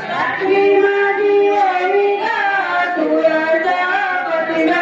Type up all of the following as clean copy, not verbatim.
सातवी माझी ओळी गा तुळजा पती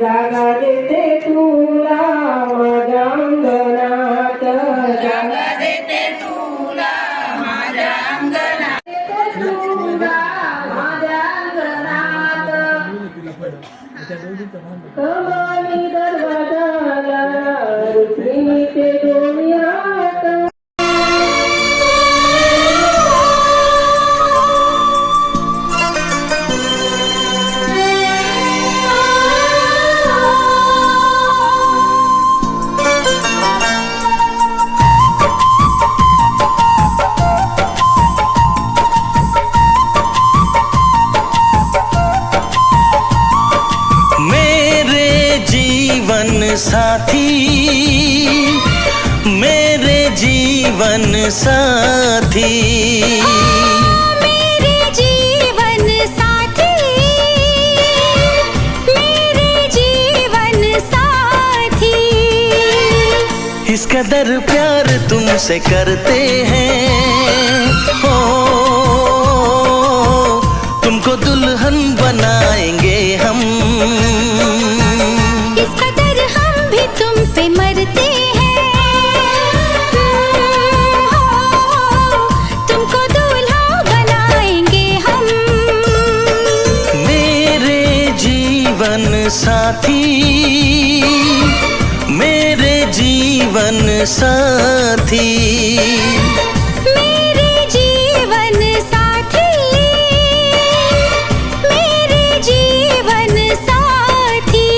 जागा देते तुला माझ्या अंगणात, जागा देते तुला माझ्या अंगणात, तुला माझ्या अंगणात, कमानी दरवाजाला रुक्मिणीचे दोन्ही हात. साथी मेरे जीवन साथी, मेरे जीवन साथी, मेरे जीवन साथी। इस कदर प्यार तुमसे करते हैं हो, तुमको दुल्हन बनाएंगे हम। तुम पे मरते हैं तुमको दूल्हा बनाएंगे हम। साथी, मेरे जीवन साथी, मेरे जीवन साथी, मेरे जीवन साथी।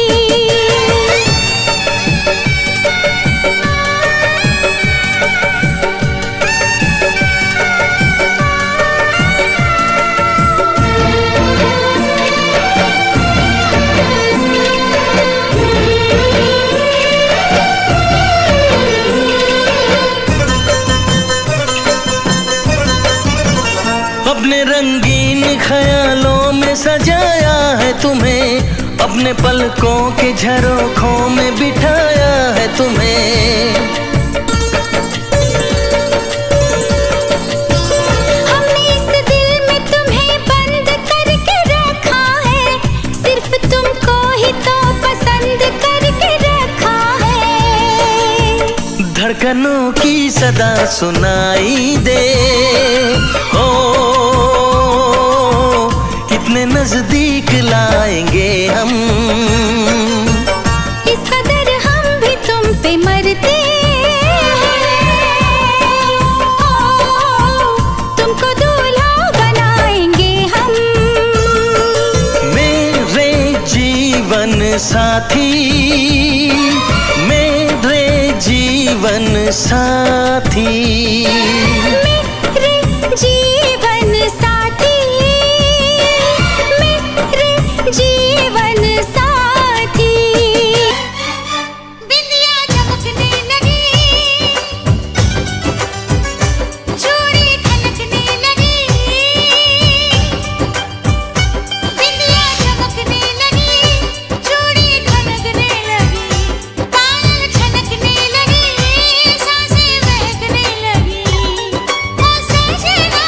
अपने रंगीन ख्यालों में सजाया है तुम्हें, अपने पलकों के झरोखों में बिठाया है तुम्हें। हमने इस दिल में तुम्हें बंद करके रखा है, सिर्फ तुमको ही तो पसंद करके रखा है। धड़कनों की सदा सुनाई दे, ओ इतने नजदीक लाएंगे हम, इस कदर हम भी तुम पे मरते हैं। तुमको दूल्हा बनाएंगे हम। मेरे जीवन साथी, मेरे जीवन साथी, मेरे जीवन साथी, मेरे जीवन साथी। बिंदिया चमकने लगी, चूड़ी खनकने लगी। बिंदिया चमकने लगी, चूड़ी खनकने लगी, पायल छनकने लगी, सांसें बहकने लगी। ओ सजना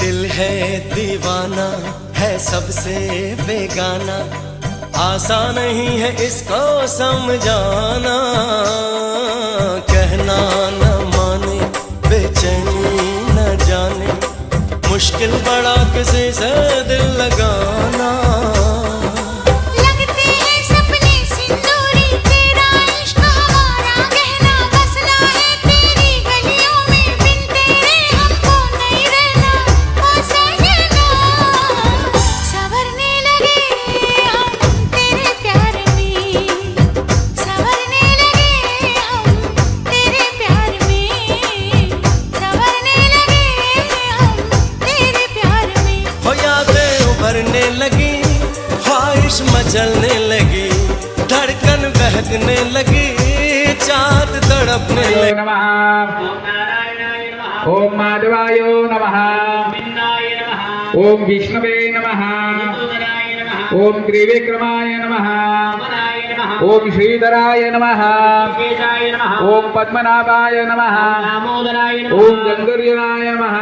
दिल है दीवाना है सबसे बेगाना, आसान नहीं है इसको समझाना। कहना न माने बेचैनी न जाने, मुश्किल बड़ा किसी से दिल लगाना। लगते हैं सपने सिंदूरी, तेरा इश्क हमारा गहना, बसना है तेरी गलियों में, बिन तेरे हमको नहीं रहना। ओ सजना, संवरने लगे हम तेरे प्यार में, संवरने लगे हम तेरे प्यार में, संवरने लगे हम तेरे प्यार में। हो यादें उभरने लगी, ख्वाहिश मचलने लगी, धड़कन बहकने लगी, चाँद तड़पने लगी। नमः। ओम माधवाय नमः। ओम विष्णवे नमः। ओम त्रिविक्रमाय नमः। ओम श्रीधराय नमः। ओम पद्मनाभाय नमः। ओम गंगर्जनाय नमः।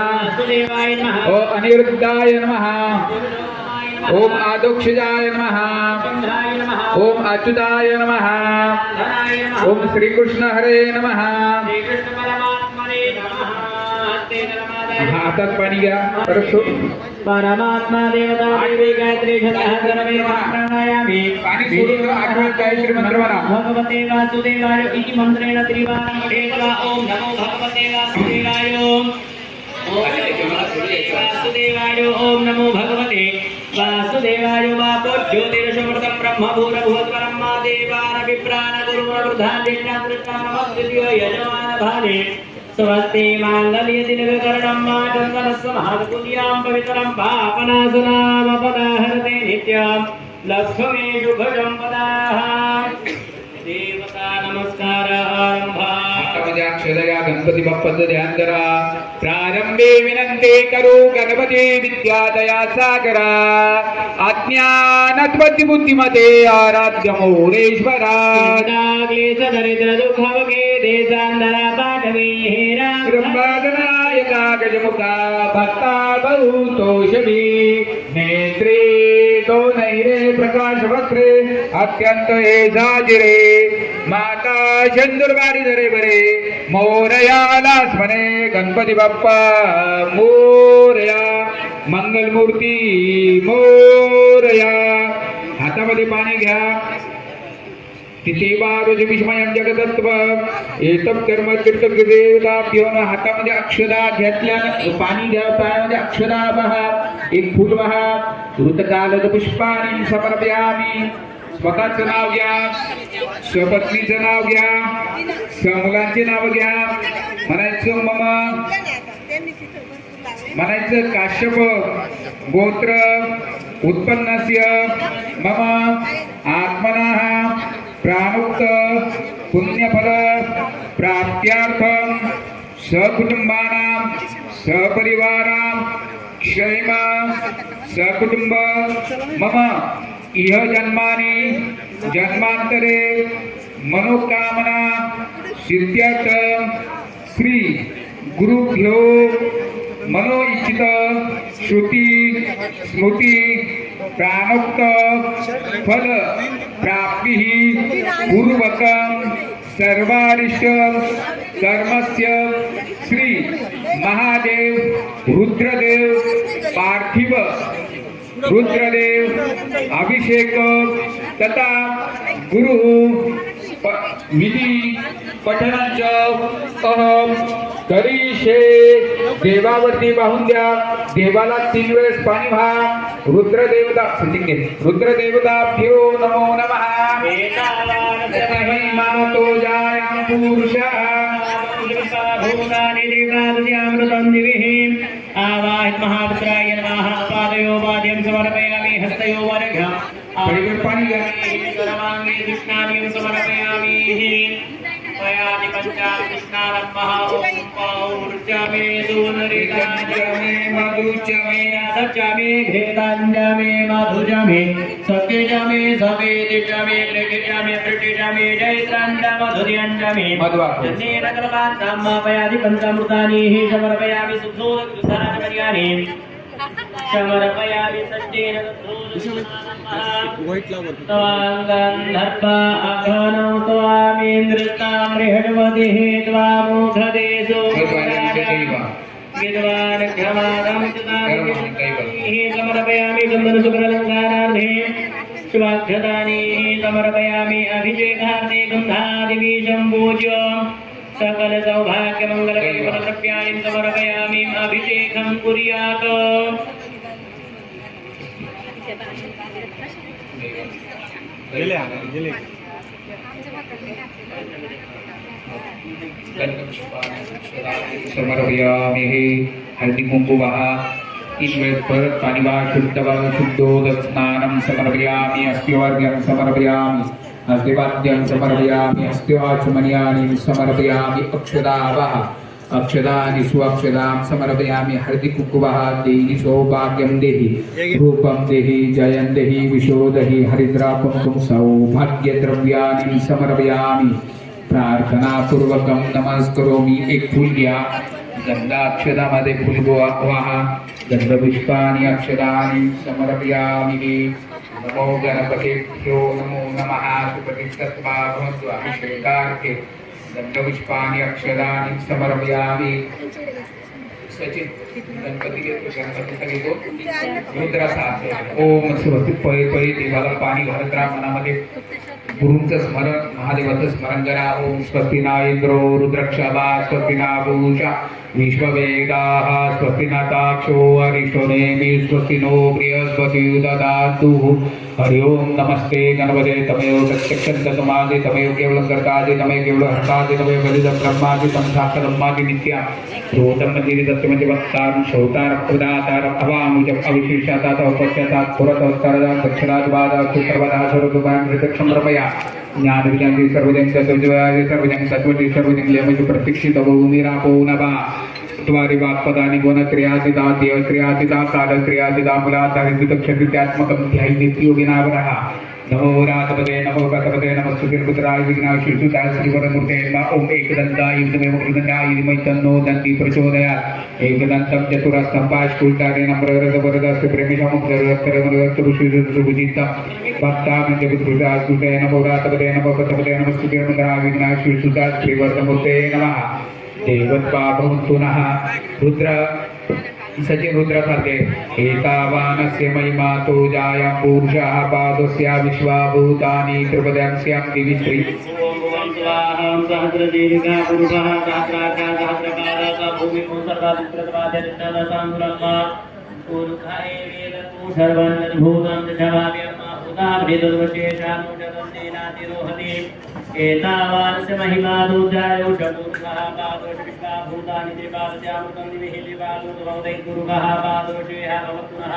ओम अनिरुद्धाय नमः। ओम आदोक्षजाय नमः। ओम अच्युताय नमः। ओम श्री कृष्ण हरे नमः। हातात पाणी घ्या परत सोड. परमात्मा देवता देवी गायत्री सहस्रनामे प्राणायामी पाणी सोडून आठवण गायत्री मंत्र म्हणा. भगवते वासुदेवाय इति मंत्रेण त्रिवारं पठेत्वा ओम नमो भगवते वासुदेवाय, ओम वासुदेवाय, ओम नमो भगवते वासुदेवाय। वापो ज्योतिरसमृतं ब्रह्म भूरभुवस्वरं देवान विप्राण गुरुवृद्धादिन्यामृतामद्वितीयो यजमान भाले स्वस्ति माङ्गल्यतिलकर्णं मातङ्गलस्य महत्पुण्यां पवित्रं पापनाशनामपदाहरते नित्यं लक्ष्मी शुभजं पदाः। देवता नमस्कार आरंभा। हातामध्ये अक्षदया गणपती बाप्पाचं ध्यान करा. प्रारंभे विनंती करू गणपती विद्यादया सागरा, अज्ञानत्वती बुद्धिमते आराध्य मोरेश्वरा. क्लेश दरिद्र दुःखवगे देशांधरा पाठवे हेरा ब्रह्मादनायका गजमुखा भक्ता बहुतोषवी, नेत्रे तो नैरे प्रकाश वक्रे अत्यंत हे जाजिरे, माता चंदुरबारी धरे बरे मोरयाला स्मरे. गणपती बाप्पा मोरया, मंगलमूर्ती मोरया. हातामध्ये पाणी घ्या. तिथेवारुज विस्मयं जगदत्व एतम कर्म तीर्थदेवता पिऊन हातामध्ये अक्षदा घेतल्यानं पाणी घ्या. पायामध्ये अक्षदा बहा, एक फूल बहा. ऋतकालद पुष्पाणि समर्पयामी. स्वतःचं नाव घ्या, स्वपत्नीचं नाव घ्या, स्वमुलांचे नाव घ्या. म्हणायचं मम, म्हणायचं काश्यप गोत्र उत्पन्नस्य मम आत्मनः प्राणुक्त पुण्यफल प्राप्त्यार्थं सकुटुंबानां सपरिवारां क्षेम सकुटुंब मम इह जन्मानि जन्मांतरे मनोकामना सिद्ध्यर्थ श्री गुरुभ्यो मनो इच्छित श्रुती स्मृती प्राणोक्त फल प्राप्ति पूर्वकं सर्वारिष्ट कर्मस्य श्री महादेव रुद्रदेव पार्थिव रुद्रदेव अभिषेक तथा गुरु विधी पठनाचं अहम करीशे. देवावरती वाहून द्या. देवाला 3 वेळेस पाणी व्हा. रुद्रदेवता रुद्रदेवताभ्यो नमो नमः. मातो जायां पुरुषः भूतानि देवादयामृतं दिविः आवाहित महापुत्राय नमः. पादयो वाद्यं समर्पयामि, हस्तयो वर्घ्यम् पडिगळ पाणी घ्या. सर्वांगे कृष्णानि समर्पयामि. पयानि पंचाकृष्णानं महाऊर्जमे सूनरिताजमे मधुजमे सचमे घेतांजमे मधुजमे सत्यजमे सवेदिजमे कृतिजमे प्रतिजमे जयत्रांजमधुर्यंजमे जन्नेन कल्पान्तं पयानि पंचामृतानि समर्पयामि. शुद्धोदकसराजपर्याणि समर्पयामि षष्ठेन तवाङ्गन्धर्वा अघनो स्वामीन्द्रतां बृहस्पतिः त्वामोघदेशो विद्वान् क्षमादं समर्पयामि गन्धर्वसुप्रलङ्कारार्थे शुभाक्षतानि समर्पयामि अभिषेकार्थे गन्धादिबीजं पूज्य सकल सौभाग्य मंगल द्रव्याणि समर्पयामि अभिषेकं कुर्यात् समर्पयामि हल्दी कुंकु वहा 3 वेळेस परत पाणी वा शुद्धोदक स्नानं समर्पयामि अस्थिवर्ग्यं समर्पयामि अस्थिवाद्यं समर्पयामि अस्थिवाचमनीयानि समर्पयामि अक्षदावः अक्षदानि सुअक्षदां समर्पयामि हल्दी कुंकु वहा देहि सौभाग्यं देहि रूपं देहि जयं देहि विशो देहि हरिद्रा कुंकुम सौभाग्य द्रव्याणि समर्पयामि प्रार्थना पूर्वकं नमस्करोमि एक फूल घ्या गंधाक्षदामध्ये फूल वाहा गंधपुष्पाणि अक्षदानि समर्पयामि नमो गणपतेभ्यो नमो नमः सुप्रतिष्ठत्वा भवन्तु अभिषेकार्थे गंधपुष्पाणि अक्षदानि समर्पयामि सचिन गणपती घेतो रुद्राचा ओम स्वस्ति पै देवाला पाणी घालत राहा मनामध्ये गुरूंचं स्मरण महादेवाचं स्मरण करा ओम स्वस्ति ना इंद्रो रुद्रक्षभा स्वस्ति ना पूषा विश्ववेदाः स्वस्ति न ताक्षो अरिष्टनेमि स्वस्ति नो बृहस्पति ददातु हरि ओम नमस्ते गणपते तमेव प्रत्यक्षं तमादि तमेव केवलं कर्तादि तमेव केवलं हर्तादि तमेव बलिदं ब्रह्मादितं साक्षरम्मादि नित्या रोदं मंदिरे दत्तमति वक्तां शौतारप्रदातारम् अवामुजम् अविशेषातात् उपस्यतात् पुरतोत्तरदात् दक्षिणाद्वादात् सुप्रवदात् सर्वदुभां प्रत्यक्षं रमया ज्ञान विज्ञान सर्वजन सर्वजन तत्वति सर्वजन लेमज प्रतीक्षित भूमिरापो नभा त्वारि वाक्पदानि गुणक्रियादिता देवक्रियादिता कालक्रियादिता मूलाधारित क्षत्रियात्मकं ध्यायि नित्योगिनावरः नमो राधपते नमो गतपते नमस्तुते पुत्राय विघ्नाशिषुताय श्रीवरमूर्ते नमः ओम एकदन्ताय विद्महे वक्रतुण्डाय धीमहि तन्नो दन्ति प्रचोदयात् एकदन्तं चतुरस्तं पाशकुल्टारेण प्रवरदवरदस्य प्रेमिषमुक्तरुत्तरमरुत्तरुषुभुजितं भक्तामन्यपुत्रुदासुते नमो राधपते नमो गतपते नमस्तुते पुत्राय विघ्नाशिषुताय श्रीवरमूर्ते नमः देवत्वा भवन्तु नः रुद्र सचिन रुद्र खाते एतावानस्य महिमातो जायं पुरुषः पादस्य विश्वाभूतानि त्रिपदस्यां दिवि श्री ओम स्वाहं सहस्रदीर्घा पुरुषः सहस्राकार सहस्रकारा भूमिको सर्वादित्रत्वादित्रदशांगुलम्मा पुरुषाय वेदतो सर्वं जवाव्यम्मा उदाभृतवशेषानुजगन्तेनातिरोहति एतावानस्य महिमा दुर्जायो चतुर्भः पादोष विश्वाभूतानि त्रिपादस्यामृतं दिविः दिवालोकभवदै गुरुभः पादोषेह भवतुनः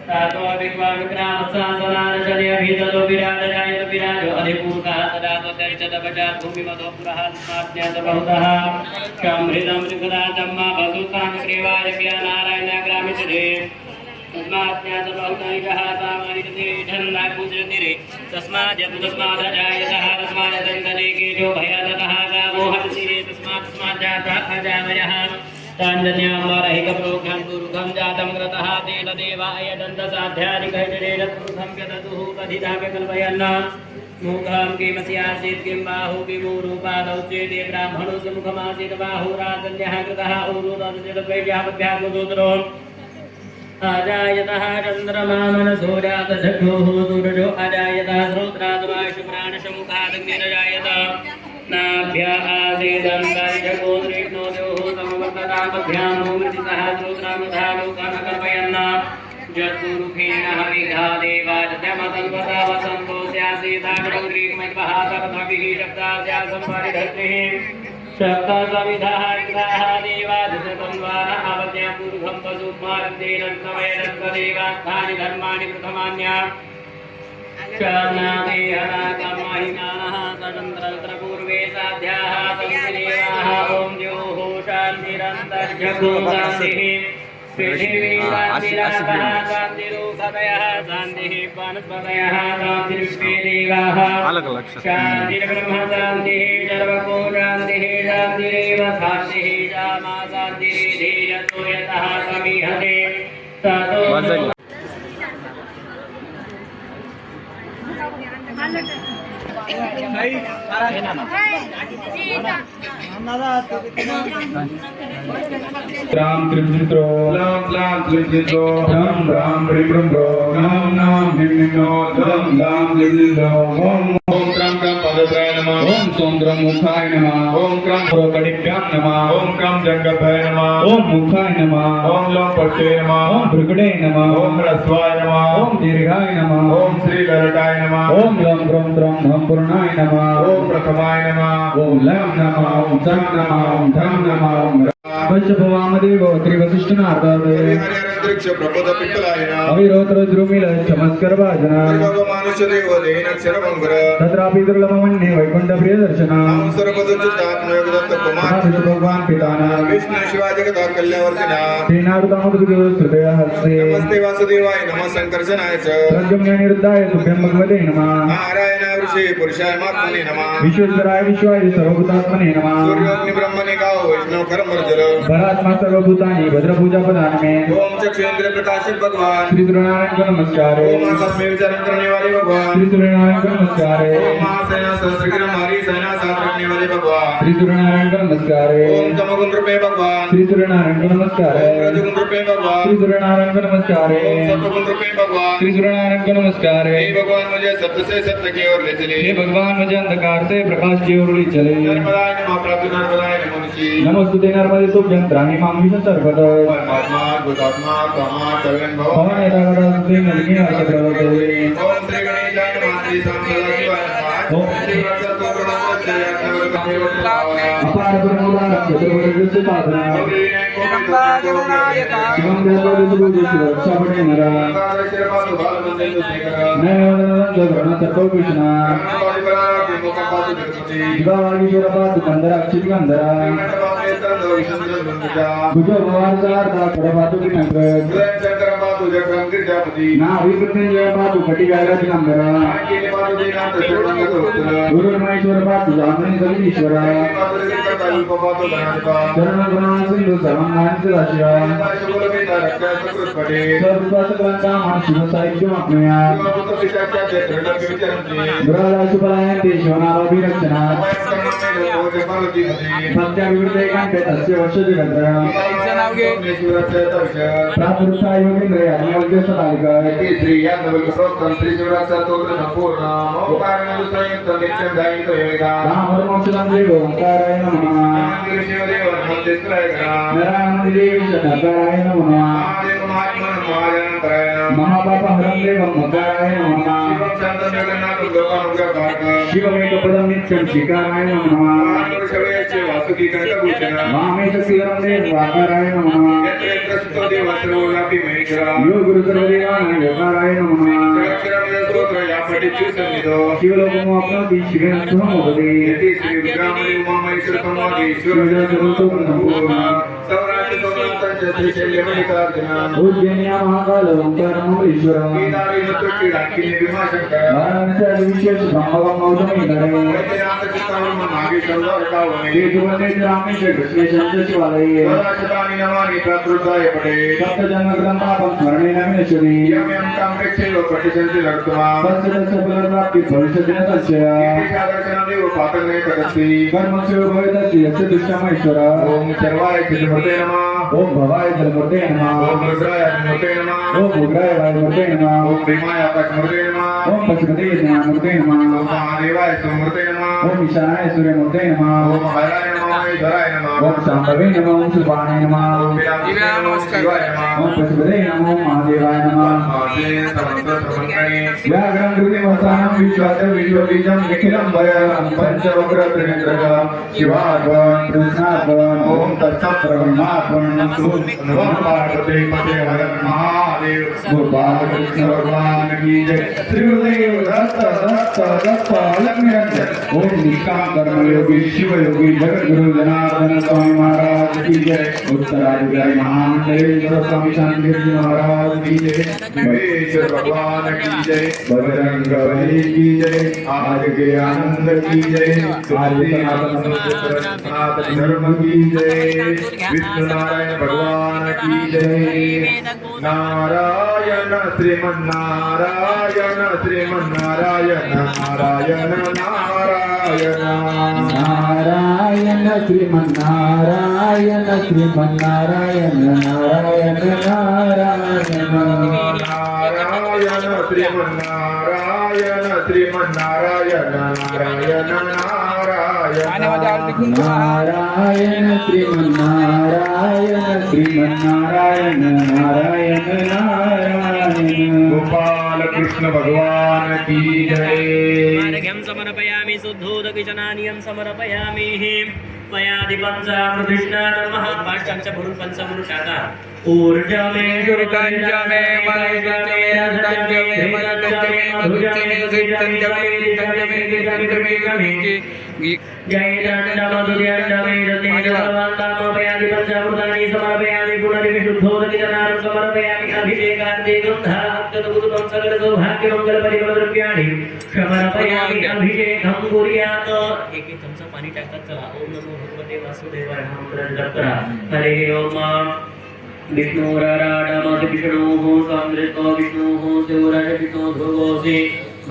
तातो विग्वाविक्रामसासनानशर्यभिदलो विराजजायत विराजो अधिपूर्वः सदा तदर्चदपचात् भूमिमतो पुरः स्मार्ज्ञातबहुतः शम्भृतं त्रिपदाचं मा वसुतां क्रियवाय नारायणाग्रामिषधे तस्माज्ञातबहुतनिजः सामानिजते ढन्नाकुजतिरे तस्मादजायतः तस्मादन्तलेकेजो भयादतः गावो हंसिरे तस्माज्जातः अजामयः ताञ्जन्याम्बरहिकप्रोघं गुरुघं जातं कृतः तेन देवाय दन्तसाध्यादिकैजरेण पुरुषं व्यदतुः कथितापि कल्पयन् मूकं किमस्यासीत् किं बाहु किमूरुपादौ चेदे ब्राह्मणो सुमुखमासीत् बाहुराजन्यः कृतः ऊरुदोदरो अजायतः चन्द्रमा मनसो जातचक्षुः सूरजो अजायतः श्रोत्राद्वायुप्राणसमुखादग्निरजायत नाभ्या आसेदन्तर्जगो दृष्णो द्योः समवर्ततामभ्यां भूमृतितः श्रोत्रामधा लोकानकल्पयन् जद्गुरुखेण हविधा देवाजमतन्वता वसन्तो स्यासीताग्रीग्मैर्वः सर्वभिः शब्दास्या सम्पारिधत्रिः शब्दसविधः ग्राः देवादितन्वाः आवद्या पूर्वं वसुमार्गेणन्तमयदत्तदेवास्थानि धर्माणि प्रथमान्या शान्नादेहनाकमहिमानः सचन्द्रपूर्वे साध्याः सन्तिदेवाः ॐ द्योः शान्तिरन्तर्जगोशान्तिः पृथिवी शान्तिरापः शान्तिरूपतयः शान्तिः वनस्पतयः शान्तिर्विश्वे देवाः शान्तिर्ब्रह्म शान्तिः सर्वको शान्तिः शान्तिरेव शान्तिः श्यामा शान्तिरेधेयतो यतः समीहते साधु राम त्रिपुत्रो लाम लाम त्रिपुत्रो राम राम त्रिपुत्रो नाम नाम हिमनिनो राम राम त्रिपुत्रो ओम क्रम क्रम पदत्राय नमः ओम सोम क्रम मुखाय नमः ओम क्रम प्रोकटिभ्यां नमः ओम क्रम जंगभय नमः ओम मुखाय नमः ओम लोम पट्टे नमः ओम भृगुडे नमः ओम ह्रस्वाय नमः ओम दीर्घाय नमः ओम श्री गरुडाय नमः ओम लम क्रम क्रम पूर्णाय नमः ओम प्रथमाय नमः ओम लम नमः ओम सम नमः ओम धम नमः ओम पंचभवामध्ये गोत्री वसिष्ठ नारदादे अंतरिक्ष प्रबोध पित्तलायन अविरोत्र द्रुमिल चमत्कार भाजन मानुष्य देव देन क्षरभंगर तत्रापि दुर्लभमन्ये वैकुंठ प्रिय दर्शन नाम सर्वदत्त कुमार भगवान पिताना विष्णु शिवाजी कथा कल्यावर्तिना हृदय हस्ते नमस्ते वासुदेवाय नमः संकर्षणाय च प्रद्युम्नानिरुद्धाय तुभ्यं भगवते नमः नारायण ऋषी पुरुषाय महात्मने नमः विश्वेश्वराय विश्वाय सर्वभूतात्मने नमः सूर्योग्नि ब्रह्मणे गाव वैष्णव कर्मर्जर भरात्मा सर्वभूतानि भद्रपूजा प्रदान में ओम चक्षुरेंद्र प्रकाशित भगवान श्री सूर्यनारायण को नमस्कार ओम आकाश में विचरण करने वाले भगवान श्री सूर्यनारायण को नमस्कार ओम महासेना सहस्त्रगिर मारी सेना साथ रखने वाले भगवान श्री सूर्यनारायण को नमस्कार ओम तमोगुण रूपे भगवान श्री सूर्यनारायण को नमस्कार ओम रजोगुण रूपे भगवान श्री सूर्यनारायण को नमस्कार ओम सत्वगुण रूपे भगवान श्री सूर्यनारायण को नमस्कार हे भगवान मुझे सत्य से सत्य की ओर ले चले हे भगवान मुझे अंधकार से प्रकाश की ओर ले चले नर्मदाय नमः प्राप्त नर्मदाय नमः मुनिषि नमस्ते नर्मदे तुभ्यं त्राहि मां विष्णु सर्वतो परमात्मा भूतात्मा कामा चरण भव पवन एतावता सुते नलिनी आचक्रवते ओम श्री गणेशाय नमः श्री सांसदाशिवाय नमः ओम श्री वत्सतो प्रणवस्य अपार ब्रह्मोदार चतुर्वर्गस्य पादना शिवं देवदेवदेव रक्षापणे नरा नयन तत्व कृष्णा शिवागीश्वर पाद कंदरा अक्षित कंदरा भुज भवारदार पडपातु की नंगर ना अभिप्रत्यय पातु कटी गायराज नंगरा गुरुमहेश्वर पातु जामनी सविश्वरा चरण गुणान सिंधु सर्वज्ञान सदाशिवा सर्वपासकलंका मान शिव साहित्य अपनया गुराला सुपलायन ते शिवनाभिरक्षणा सत्याविवृते कांते तस्य वर्षति गंधरा प्रापुरुषाय योगेंद्र याज्ञवल्क्य सदालिका श्री याज्ञवल्क्य प्रोक्तम श्री शिवरात्र स्तोत्र संपूर्ण ओंकार संयुक्त नित्यं ध्यायितो योगा रामोक्षदं देव ओंकाराय नमः शिवदेव नमस्तेश्वराय नारायण देव शतकाराय नमः महादेव महात्मा महाजनतराय महापापहरं देवं ओंकाराय नमः शिवं शान्तं जगन्नाथं लोकानुग्रहकारकं शिवमेकपदं नित्यं शिकाराय नमः शवेश्च वासुकी कनकभूषण मामेशशिवं देव वाकाराय नमः यत्र यत्र स्तो देव सर्वव्यापी महेश्वरा यो गुरु सर्वदेवानां योगाराय नमः अक्षरमय स्तोत्र या पठितु सन्निधो शिवलोकमो अपनोति शिवेन सुहमोदते यति श्री विक्रमणि उमामहेश्वर संवादेश्वर शिवजय सर्वतोमुख संपूर्ण सौराष्ट्र सौराष्ट्र श्री शैल्यमणिकार्जुन उज्जैन्या महाकाल ओंकारमंगलेश्वर कीदारी नृत्य डाकिनी भीमाशंकर वाराणसी आदि विशेष ब्रह्मगम गौतमी नरे वैद्यनाथ चित्तावरम नागेश्वर वरदावने केतुवने रामेश्वर कृष्णेश्वर शिवालये सदाशिवानि नमानि प्राकृताय पटे सप्तजन्म ग्रंथापं स्मरणे नमेश्वरी यम यम काम प्रेक्षेव पठिसन्ति लक्ष्मा तस्य तस्य फलप्राप्ति भविष्यति न तस्य दर्शनादेव पातने कदस्ति कर्मस्य भवेदस्य यस्य दुष्टमेश्वर ओम सर्वाय चिन्मते नमः ओम भवाय जलमूर्ते नमः ओम रुद्राय अग्निमूर्ते नमः ओम उग्राय वायुमूर्ते नमः ओम भीमाय आकाशमूर्ते नमः ओम पशुपते ज्ञानमूर्ते नमः ओम महादेवाय सूर्यमूर्ते नमः ओम ईशानाय सूर्यमूर्ते नमः ओम हराय नमः महेश्वराय नमः ओम शांभवे नमः ओम सुपाणे नमः ओम विराजिते नमः शिवाय नमः ओम पशुपते नमः ओम महादेवाय नमः आसे समस्त प्रपंचने व्याघ्रं कृतिमस्तानं विश्वासं विश्वबीजं निखिलं भयं पंचवक्र त्रिनेत्रं शिवार्पणं कृष्णार्पणं ओम तत्सत् ब्रह्मार्पणमस्तु नमः पार्वती पते हर महादेव महादेव गोपाल कृष्ण भगवान की जय श्री गुरुदेव दत्त दत्त दत्त अलग निरंजन ओम निष्काम कर्मयोगी शिव योगी जगत गुरु जनार्दन स्वामी महाराज की जय उत्तराधिकारी महामंडलेश्वर स्वामी शांति महाराज की जय विघ्नेश्वर भगवान की जय बजरंग बली की जय आज के आनंद की जय आदि सनातन धर्म की जय विष्णु नारायण भगवान की जय नारायण श्रीमन्नारायण श्रीमन्नारायण नारायण नारायण नारायण श्रीमन्नारायण श्रीमन्नारायण नारायण नारायण नारायण श्रीमन्नारायण श्रीमन्नारायण नारायण नारायण नारायण श्रीमन्नारायण श्रीमन्नारायण नारायण नारायण गोपाल कृष्ण भगवान की जय अर्घ्यं समर्पयामि शुद्धोदकिशनानियं समर्पयामि पयादिपञ्चामृतिष्णानमः पाष्टं च पुरुषपञ्चमनुषाता ऊर्जमे शुरुतञ्जमे मनुजमे रजतञ्जमे मदतञ्जमे मधुजमे सिद्धञ्जमे दितञ्जमे दितञ्जमे गमे जय दण्डमधुर्यण्डमे दतिमपयादिपञ्चामृतानि समर्पयामि पुनरिविशुद्धोदकिशनानं समर्पयामि अभिषेकान्ते गन्धाक्तदुगुरुतं सकलसौभाग्यमङ्गलपरिमलद्रव्याणि समर्पयामि अभिषेकं कुर्यात् एक चमचा पाणी टाकतात चला ओम नमो भगवते वासुदेवाय मंत्रं जप करा हरे ओम विष्णुराराडमत विष्णुः संवृतो विष्णुः शिवराजविष्णु ध्रुवोऽसि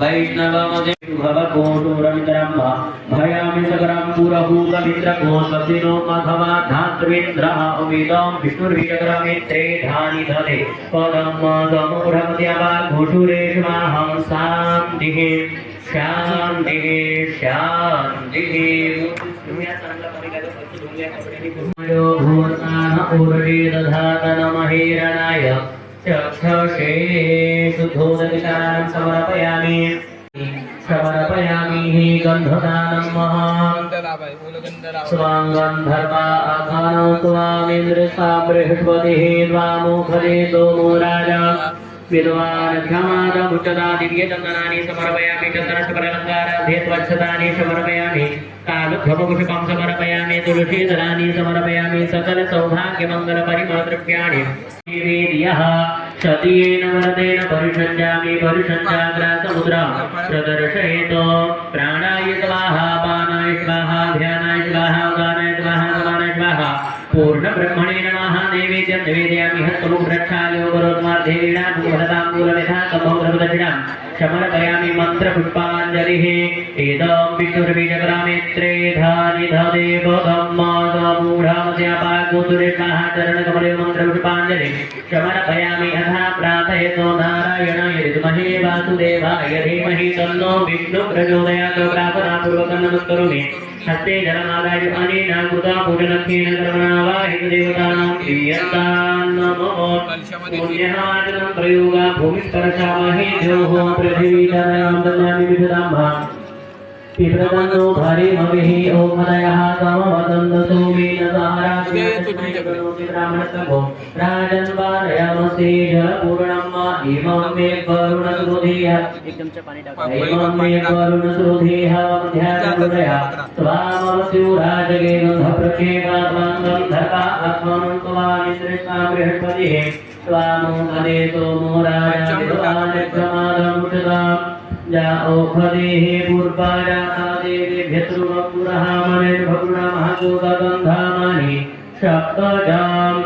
वैष्णवमते भवकोटोरमितरं भयामि सकरं पुरभूतमित्रको स्वस्तिनो मघवा धात्रेन्द्रः उमेदं विष्णुर्विचक्रमित्रे धानि धने पदं मदमूढमद्यवाघोषुरेष्माहं शान्तिः शान्तिः शान्तिः भूर्णाः चक्षुषे शुद्धोदकिशनानं समर्पयामि समर्पयामि गन्धदानं स्वाङ्गन्धर्वा आखानो त्वामिन्द्रसा बृहस्पतिः त्वामुखदे सोमो राजा विद्वान् क्षमादमुच्चता दिव्यचन्दनानि समर्पयामि चन्दनशुभ्रलङ्काराध्यत्वच्छतानि समर्पयामि कालध्वपुष्पं समर्पयामि तुलसीदलानि समर्पयामि सकलसौभाग्यमङ्गलपरिमलद्रव्याणि नैवेद्यः सतीयेन व्रतेन परिषञ्जामि परिषञ्जाग्रासमुद्रां प्रदर्शयेत् प्राणाय स्वाहा पानाय स्वाहा ध्यानाय स्वाहा उदानाय स्वाहा समानाय स्वाहा पूर्णब्रह्मणे नमः नैवेद्यं निवेदयामि हस्तमुखरक्षालयो करोत्मार्धेन भूमधताम्बूलविधाकमोदरदक्षिणां समर्पयामि मन्त्रपुष्पाञ्जलिः इदं विष्णुर्बीजग्रामेत्रे धानि धदेव धम्मादमूढामस्यापागोदुरे स्वाहा चरणकमले मन्त्रपुष्पाञ्जलिः समर्पयामि अथा प्रार्थयतो नारायणाय विद्महे वासुदेवाय धीमहि तन्नो विष्णुः प्रचोदयात् प्रार्थनापूर्वकं नमस्करोमि हस्ते जलमादाय अनेन कृता पूजनक्षेण कर्मणा वा हितदेवतानां प्रीयन्तान् नमो पुण्यमाचनं प्रयोगा भूमिस्पर्शामहे द्योः पृथिवीतरां ददामि विददाम्भा पिप्रदन्नो भारिमभिः ओमदयः समवदन्त सोमेन साराज्ञो राजन्वारयामस्ते जलपूर्णं इमं मे करुणसुधेह एकदम च पाणी टाका इमं मे करुणसुधेह ध्यानोदया त्वामस्युराजगे गन्धप्रक्षेपात्मं धर्पा आत्मनं त्वामिन्द्रेष्टां बृहस्पतिः त्वामुखदे सोमो राजा विद्वानक्षमादमुच्यताम् जाओखदेः पूर्वाजादेवेभ्यतृमपुरहामनिर्भगुणमहागोगन्धामनि सप्तजां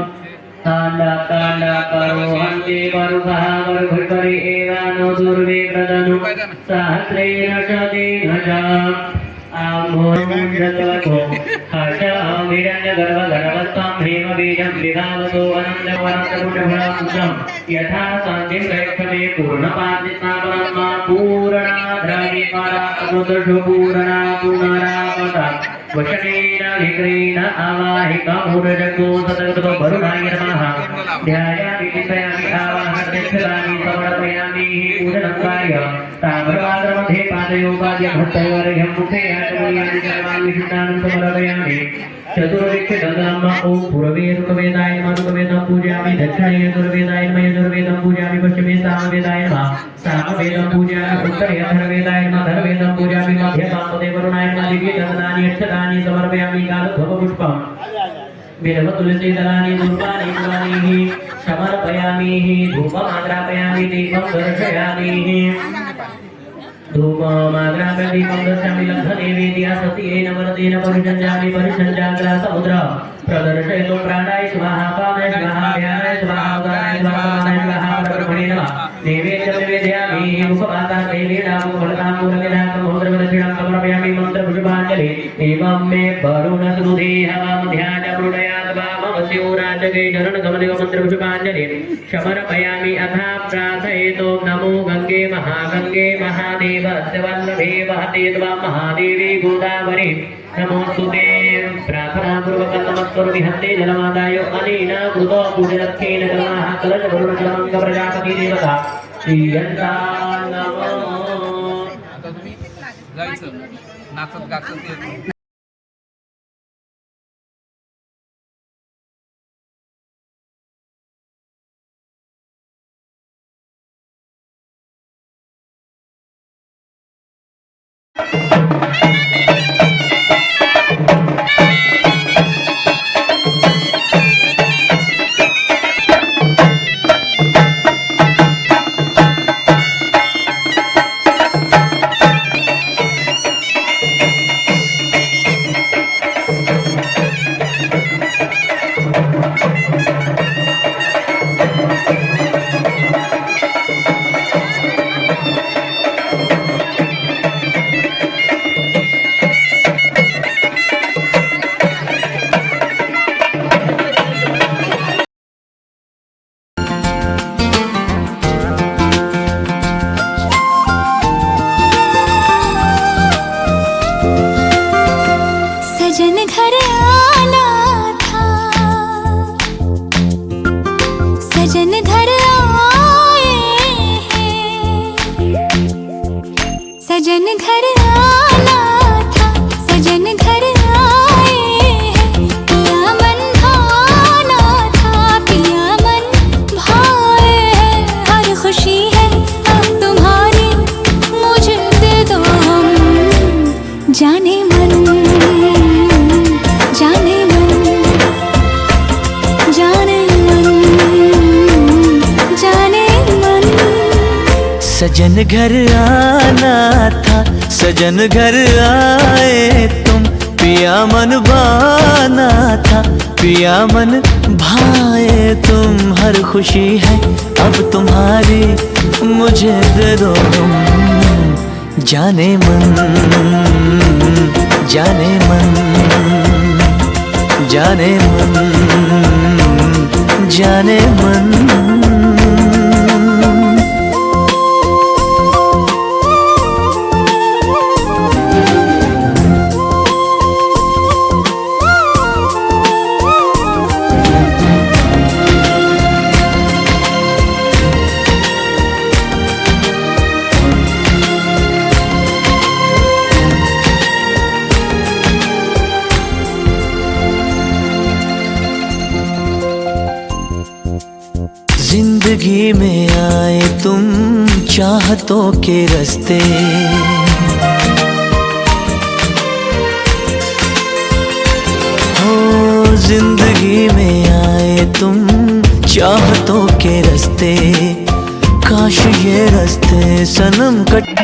ताण्डा हन्ति मरुगः मरुभिपरि एवानो दुर्वे प्रदनु सहस्रेण शतेन जाम् आम्भोजलको हर्षामिरण्यगर्भगर्भस्त्वं हेमबीजं विधावतो अनन्तवनन्तपुटफलमुद्रं यथा शान्तिं प्रयक्षमे पूर्णपातिस्नापनं पूर्णाद्राणि परामुदशु पूर्णा पुनरावता वचनेन विक्रेण आवाहिकमुरजको सतगतो वरुणाय नमः ध्यायामि चिन्तयामि आवाहनक्षराणि समर्पयामि पूजनङ्गाय ताम्रपात्रमध्ये पादयोगाद्यभट्टयोर्घ्यं मुखे आचमयामि सर्वाणि विशुद्धानि समर्पयामि चतुर्विक्षदन्तम् ॐ पूर्वे ऋग्वेदाय नमः ऋग्वेदं पूजयामि दक्षिणे यजुर्वेदाय नमः यजुर्वेदं पूजयामि पश्चिमे सामवेदाय नमः सामवेदं पूजयामि उत्तरे अथर्ववेदाय नमः अथर्ववेदं पूजयामि मध्ये वामपदे वरुणाय नमः दिव्ये दशनानि अक्षतानि समर्पयामि कालध्वपुष्पम् बिल्व तुलसी दलानि धूपानि कुर्वाणि समर्पयामि धूपमाग्रापयामि दीपं दर्शयामि धूपमाग्रापयामि दीपं दर्शयामि लब्धने वेद्या सत्येन वरदेन परिसञ्जाग्रा समुद्र प्रदर्शयतु प्राणाय स्वाहा पानाय स्वाहा व्यानाय स्वाहा उदानाय स्वाहा स्वाहा परब्रह्मणे नमः नैवेद्यं निवेदयामि मुखपाता कैलेना मुखफलतां मूलविधां समुद्रवदक्षिणां समर्पयामि मन्त्रपुष्पाञ्जलि एवं मे वरुणसुधेहवामध्याज प्रणयात् वामवस्योराजगे शरणगमनिगमन्त्रपुष्पाञ्जलि समर्पयामि अथा प्रार्थयेतो नमो गङ्गे महादेवस्य वल्लभे वहते त्वां महादेवी गोदावरी नमोस्तुते प्रार्थनापूर्वकं नमस्करोमि हस्ते जलमादाय अनेन कृतो पूजनत्थेन जलमाः कलशवरुणजलमङ्ग प्रजापति देवता श्रीयन्ता नमो जायचं नाचत गाचत येत सजन घर आना था सजन घर आए हैं सजन घर आना था सजन घर आए हैं पिया मन भाना था पिया मन भाए हैं हर खुशी है अब तुम्हारी मुझे दे दो हम जाने मन जाने मन जाने मन जाने मन सजन घर आना था सजन घर आए तुम पिया मन भाना था पिया मन भाए तुम हर खुशी है अब तुम्हारी मुझे दे दो तुम जाने मन जाने मन जाने मन जाने मन जिंदगी में आए तुम चाहतों के रास्ते हो जिंदगी में आए तुम चाहतों के रास्ते काश ये रास्ते सनम कट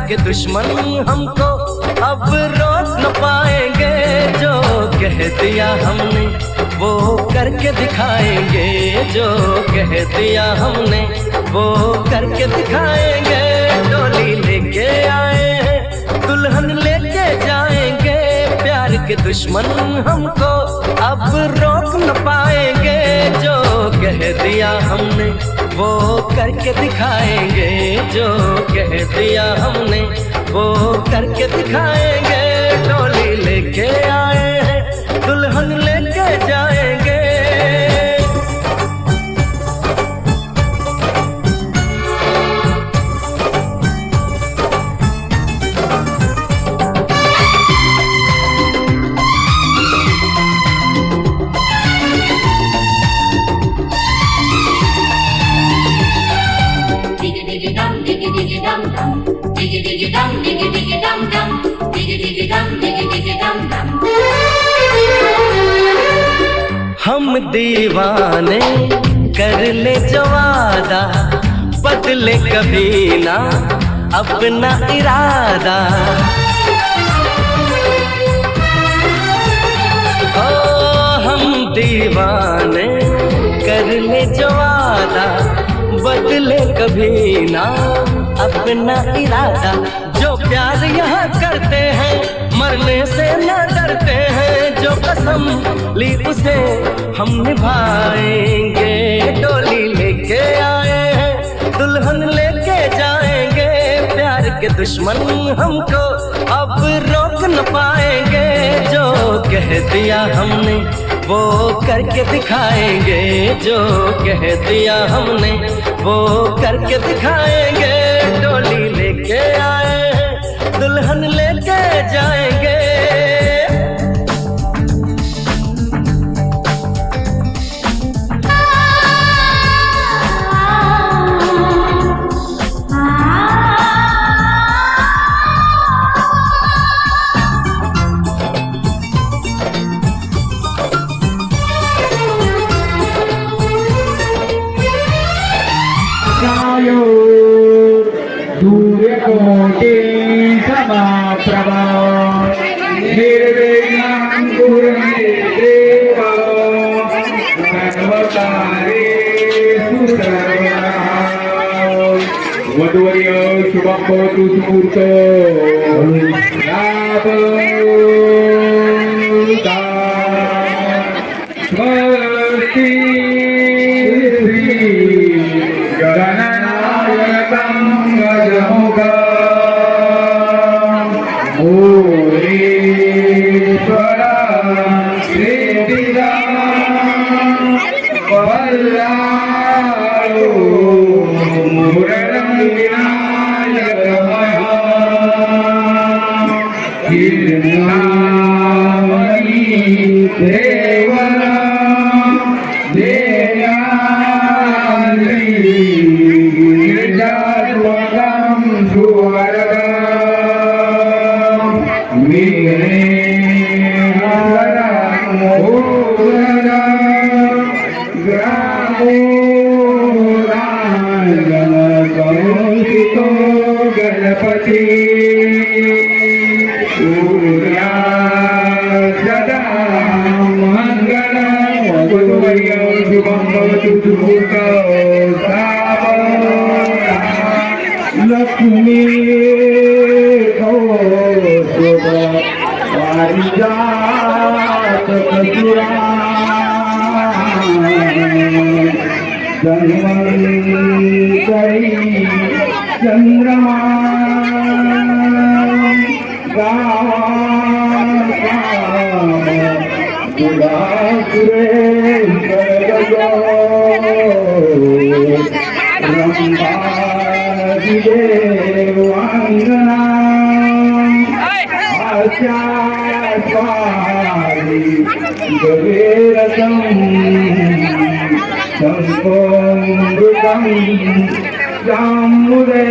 के दुश्मन हमको अब रोक न पाएंगे। जो कह दिया हमने वो करके दिखाएंगे, जो कह दिया हमने वो करके दिखाएंगे। डोली लेके आए हैं दुल्हन लेके जाएंगे, प्यार के दुश्मन हमको अब रोक न पाएंगे। जो कह दिया हमने वो करके दिखाएंगे, जो कह दिया हमने वो करके दिखाएंगे। डोली लेके आए हैं दुल्हन लेके जाएंगे। हम दीवाने कर ले जो वादा, बदले कभी ना अपना इरादा। ओ हम दीवाने कर ले जो वादा, बदले कभी ना अपना इरादा। जो प्यार यहाँ करते हैं मरने से न डरते हैं, जो कसम ली उसे हम निभाएंगे। डोली लेके आए हैं दुल्हन लेके जाएंगे, प्यार के दुश्मन हमको अब रोक न पाएंगे। जो कह दिया हमने वो करके दिखाएंगे, जो कह दिया हमने वो करके दिखाएंगे। डोली लेके आए हैं दुल्हन लेके जाएंगे। सूर्यकोटि समप्रभा निर्विघ्नं कुरु मे देव सर्वकार्येषु सर्वदा। वधूवर्य शुभं भवतु सुमुहूर्तो स्वस्ति गणनायकं गजमुखं भूरीश्वरं श्रीविदां वल्लालो मुरलं विनायकमहां कीर्तनामणि देवनं देयानि गिरिजात्मकं सुवरदं विघ्नेश्वरं मोदनं ग्रामो राजनकौशिको गणपति सूर्या सदा मङ्गलं वधूवर्य शुभं भवतु सुमुहूर्तो लक्ष्मी कौस्तुभ पारिजात कस्तूरा धन्वन्तरी चन्द्रमा जामुरे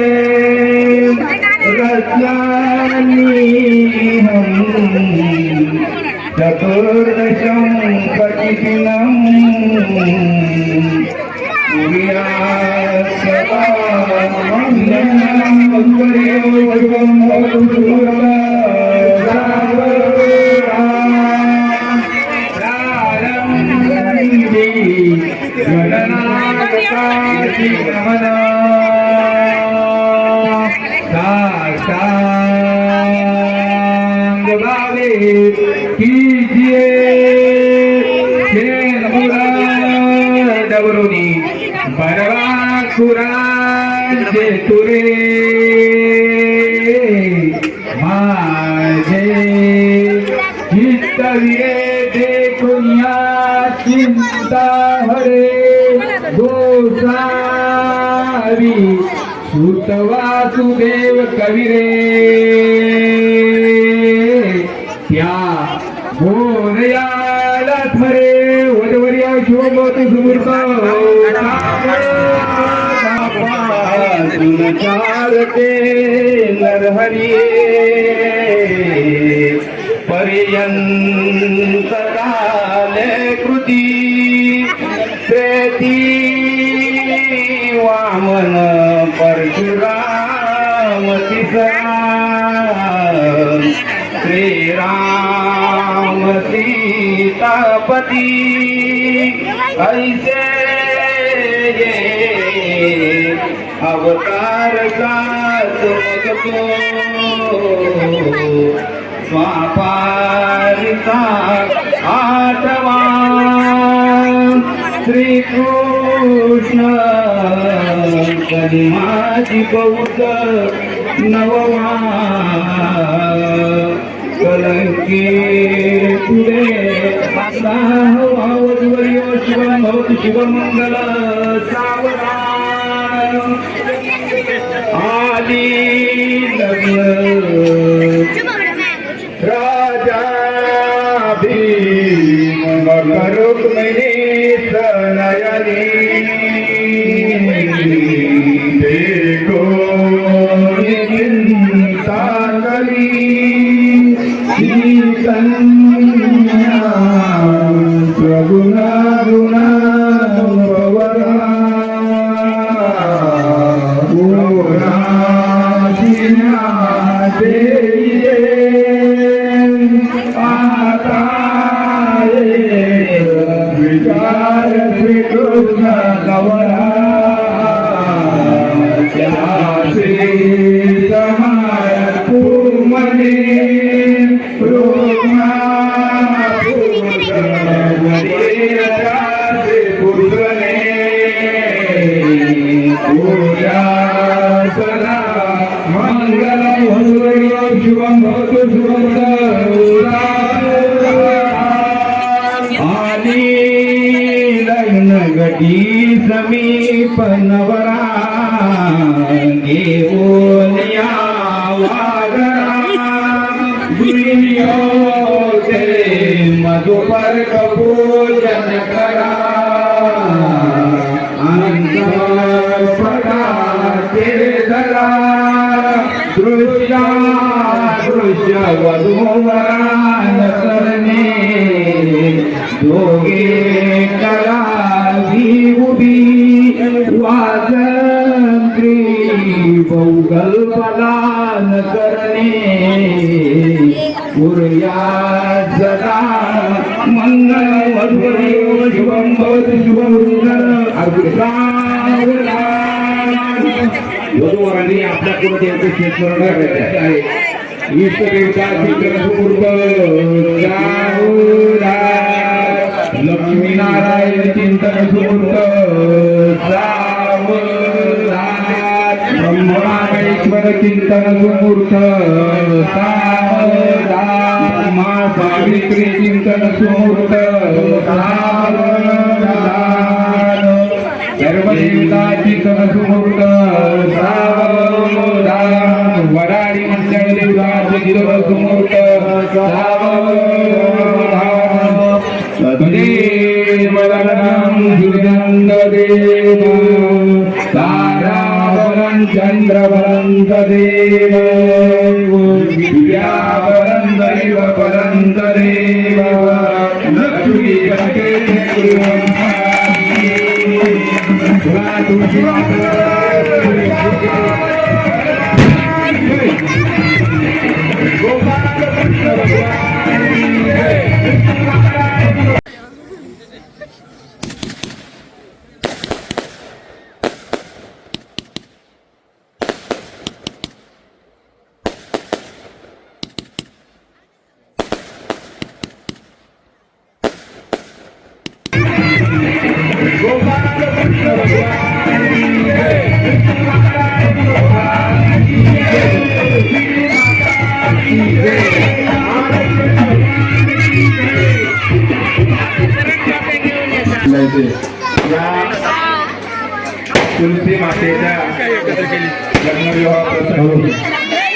रत्नानीहं चतुर्दशं प्रतिदिनं कुर्यात् सदा मङ्गलं कुरांचे तुरे माझे चित्तविरे देखुनिया चिंता हरे गोसावी सुत वासुदेव कविरे त्या मोरयाला थरे वडवरिया शोभत सुमूर्त चारते नरहरी पर्यंत काले कृती प्रेती वामन परशुराम तिसरा श्रीराम सीतापती ऐसे अवतार सात मगतो स्वापारिता आठवा श्री कृष्ण कलिमाची बौद्ध नववा कलंकी पुढे साहवावद्वर्यो शिवं भवतु शिवमंगल सावधान आदि लग्न राजा भीम रुक्मिणी सनयनी देखो चिंता करी कन्या प्रगुणा गुणा समीप नवरा घेऊनिया वागरा गुरियो ते मधुपर कपूजन करा अंतर पडा ते धरा दृश्या दृश्य वधूवरान करणे दोघे कला उभी वाजंत्री बहुकल्पलान करणे उर्या सदा मंगल मधुरियो शुभं भवतु शुभं वधूवरांनी आपल्या कुलदेवतेचे स्मरण करायचे आहे इष्टदेवता लक्ष्मीनारायण चिंतन सुमूर्त ब्रह्मनामेश्वर चिंतन सुमूर्त मा सावित्री चिंतन सुमूर्त सर्वदेवता चिंतन सुमूर्त वराडी मंडळ देवता चिंतन सुमूर्त देवलनं सुजन्ददेव ताराबलं चन्द्रबलं तदेव विद्याबलं दैव बलं तदेव लक्ष्मी कटे तुलसी मातेच्या लग्नविवाह प्रसंगी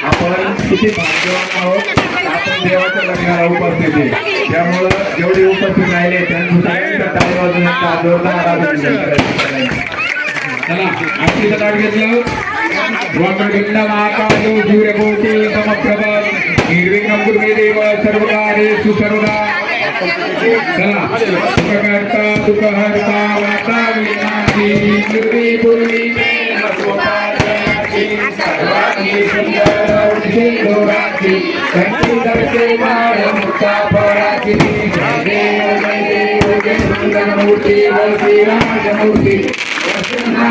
आपण किती भाग्यवान आहोत. आपण देवाच्या लग्नाला उपस्थित आहे. त्यामुळं जेवढे उपस्थित राहिले त्यांच्या टाळी वाजून जोरदार आराधना करायची. चला आजची ताट घेतलं. वक्रतुंड महाकाय सूर्यकोटि समप्रभ निर्विघ्नं कुरु देव सर्वकार्येषु सर्वदा. चला सुखकर्ता दुःखहर्ता वार्ता विनाशी निर्विपूर्वी सर्वांगी सुंदर सिंधुराची कंठी दर्शे माळ मुक्ता फळाची. जय देव जय सुंदरमूर्ती श्रीराजमूर्ती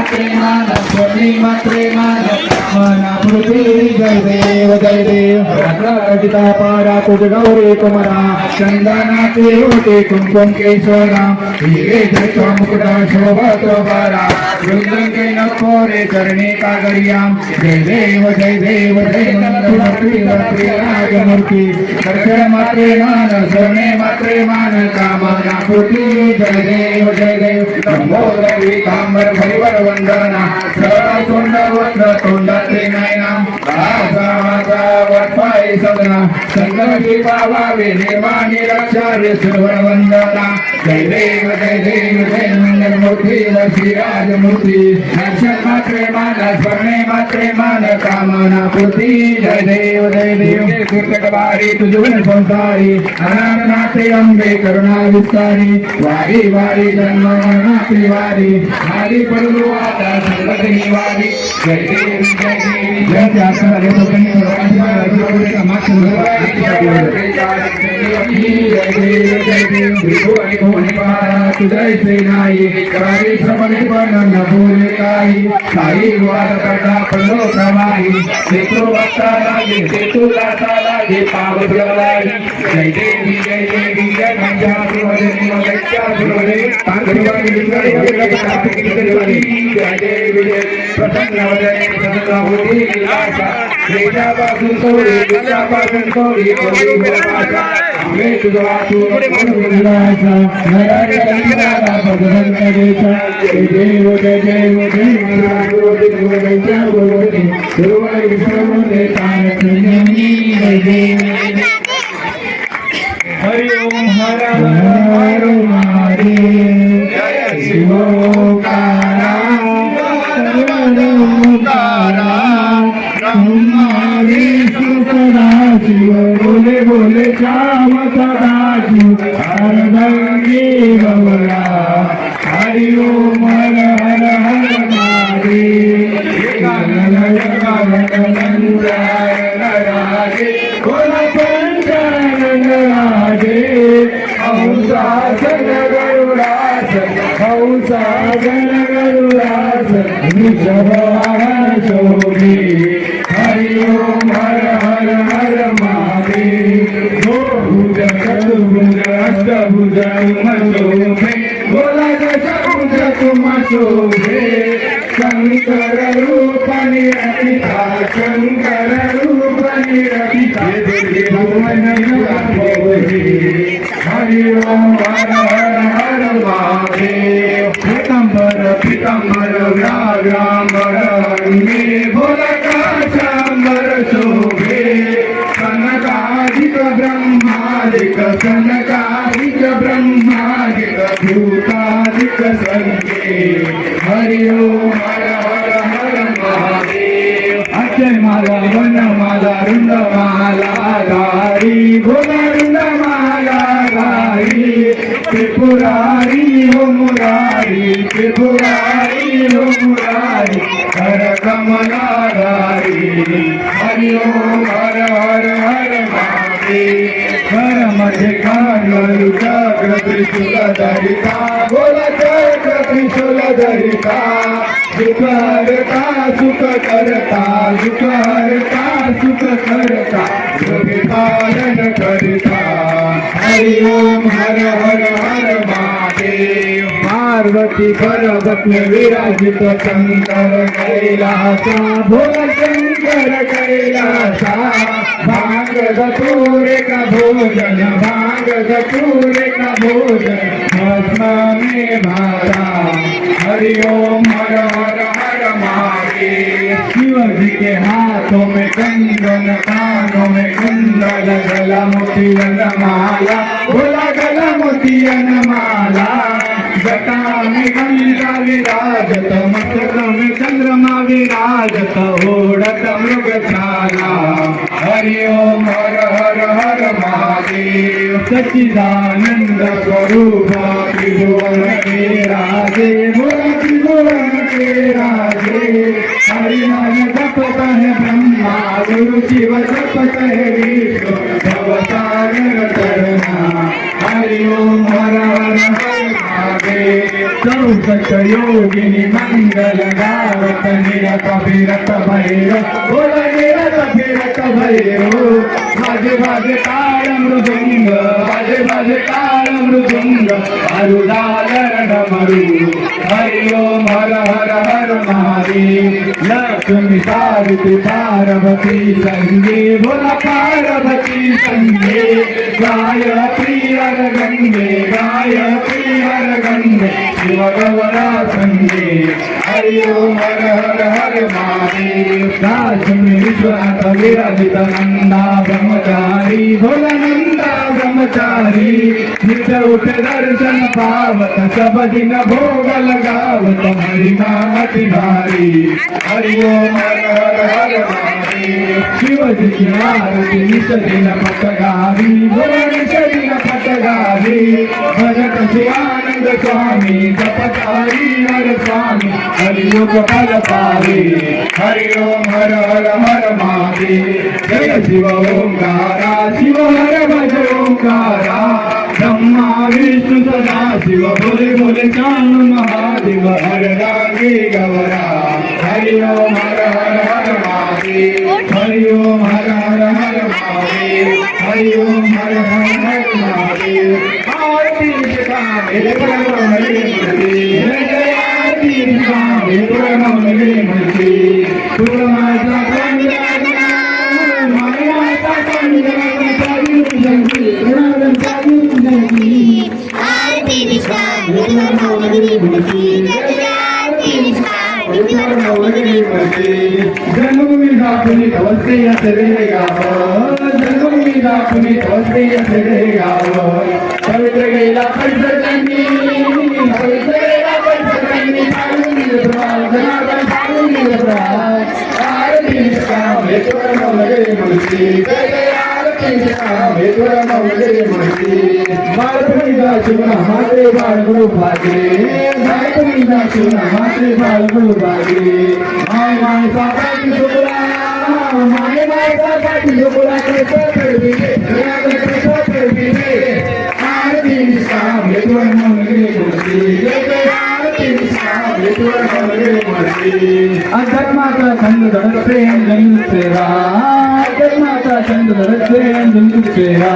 प्रेमान स्वर्णिमा प्रेमान कामना मूर्ती. जय देव रंगरचिता पारा तुझ गौरी कुमरा चंदनाचे होते कुंकुम केशवरा. हिरे जय मुकुटा शोभत बारा वृंदके नकोरे चरणी कागरियाम. जय देव जय मंगलमूर्ती राजमूर्ती दर्शन मात्रे मान स्वर्णे मात्रे मान कामना पूर्ती. जय देव लंबोदरी कांबर हरिवर वंदना सरळ तोंड वस्त्र तोंडाचे नयना. माझा वटपाय सदना संगती पावावे निर्माणी रक्षा रे सुरवर वंदना. जय देव जय मंगलमूर्ती श्रीराजमूर्ती दर्शन मात्रे मान स्वर्णे मात्रे मान कामना पूर्ती. जय देव कीर्तकवारी तुझुवन संसारी अनाथनाथे अंबे करुणा विस्तारी. वारी वारी जन्म मरणाची वारी हरी परलू आता संगत निवारी. जय देव जय आसनाले लोकांनी परवानगी का मागच्या जय देव विभू आणि भुवनी पारा तुझै से नाही करारी श्रमणे पण न बोले काही. साई वाद करता पडलो प्रवाही तेतो वाचा लागे तेतो लाचा लागे पावत लागे. जय देवी जय मंजा सुरवरे मगच्या सुरवरे पांढरवाडी लिंगडे जय देवी प्रसन्न होती लीलाशा. वेदापासून सोडी विद्यापासून सोडी बोली भाषा आम्ही तुझा वाचून लीलाशा नरारी कंदाला भगवंत देशा. जय देव जय गुरुदेवच्या गुरुदेव गुरुवारी विश्वमुदे तान संयमी. जय देव हरि ओम हर हर महादेव जय शिवोकारा सर्वोकारा ब्रह्मा सदा शिव बोले बोले श्याम सदा शिव हरदंगी बबला. हरि ओम हर हर हर महादेव राजे बोला पंचानन राजे हंसासन गरुडासन हंसासन गरुडासन वृषभवाहन शोभे. हरि ओम हर हर हर महादेव. भुज चतुर्भुज अष्टभुज शोभे बोला दशभुज तुम शोभे. शंकर रूपनि रचिता शंकर रूपनि रचिता भुवन शोभे. हरि ओम हर हर हर महादेव. पीतांबर व्याघ्रांबर हरिणे भोला काशांबर शोभे. सनकादिक ब्रह्मादिक सनकादिक ब्रह्मादिक भूतादिक संगे. हरि ओम हर हर हर महादेव. अक्षय माला वन माला रुंड माला गारी भोला रुंड माला गारी. त्रिपुरारी हो मुरारी त्रिपुरारी हो मुरारी हर कमलाधारी. हरि ओम हर हर हर महादेव. मागे मध्ये काढलं चक्र त्रिशूल धरिता बोला चक्र त्रिशूल धरिता सुख हरता सुख करता सुख हरता सुख करता योगी पालन करता हरि ओम हर हर हर महादेव पार्वती पर्वत में विराजित शंकर कैलासा भोला शंकर कैलासा भांग धतूरे का भोजन भांग धतूरे का भोजन भस्म में भाता हरि ओम हर हर हर महादेव शिव जी के हाथों में कंगन कानों में कुंडल गला मोतियन माला बोला गला मोतियन माला जटा में गंगा विराजत मस्तक में चंद्रमा विराजत ओढ़त मृगशाला हरि ओम हर हर हर महादेव सच्चिदानंद स्वरूप त्रिभुवन के राजे बोला त्रिभुवन के राजे हरि नाम जपत है ब्रह्मा गुरु शिव जपत है विष्णु भवसागर तरना हरि ओम हर हर हर चौसठ योगिनी मंगल गावत निरत विरत भैरव बोला निरत विरत भैरव भाजे भाजे ताल मृदुंग भाजे भाजे ताल मृदुंग अरुदालर डमरू हरि ओम हर हर हर महादेव लक्ष्मी सावित्री पार्वती संगे बोला पार्वती संगे गायत्री हर गंगे गायत्री हर गंगे शिव गौरा संगे हरि ओम हर हर हर महादेव काश्मी विश्वनाथ विराजित नंदा ब्रह्मचारी भोला नंदा ब्रह्मचारी नित्य उठ दर्शन पावत सब दिन भोग लगावत हरि नाम भारी हरि ओम हर हर हर महादेव शिव जी की आरती नित दिन पटगारी भोला नित दिन पटगारी भजत शिवानंद स्वामी जपतारी हर स्वामी हरि योग फल पावे हरि ओम हर हर हर महादेव जय शिव ओंकारा शिव हर भज ओंकारा ब्रह्मा विष्णु सदा शिव बोले बोले चांद महादेव हर रागे गवरा हरि ओम हर हर हर महादेव हरि ओम हर हर हर महादेव हरि ओम हर हर हर महादेव आरती शिखामे प्रणवरे मुक्ति जय आरती शिखामे प्रणवरे मुक्ति पुरमाता संगना मायाता संगना चालू जंगी प्रणव चालू जंगी आरती निष्काम निर्मल मुक्ति जय आरती निष्काम निर्मल मुक्ति जन्मभूमी दाखवली तवसे असरे गाव जन्मभूमी दाखवली तवसे असरे गाव पवित्र गेला पंचजन्मी पवित्र गेला पंचजन्मी चालून प्रभाव जनार्दन चालून प्रभाव आरती निष्काम हेतुवर मौलगे मुक्ती जय जय आरती निष्काम हेतुवर मौलगे मुक्ती मारुती दासुना माते बाळगुरु भागले मारुती दासुना माते बाळगुरु भागले माय माय सापाटी सुपुरा माय माय सापाटी सुपुरा कैसा करबिले जनार्दन कैसा करबिले आरती निष्काम हेतुवर मौलगे मुक्ती जय जय आरती निष्काम हेतुवर मौलगे मुक्ती अधर्माचा छंद धरते जन सेवा अधर्माचा छंद धरते जन सेवा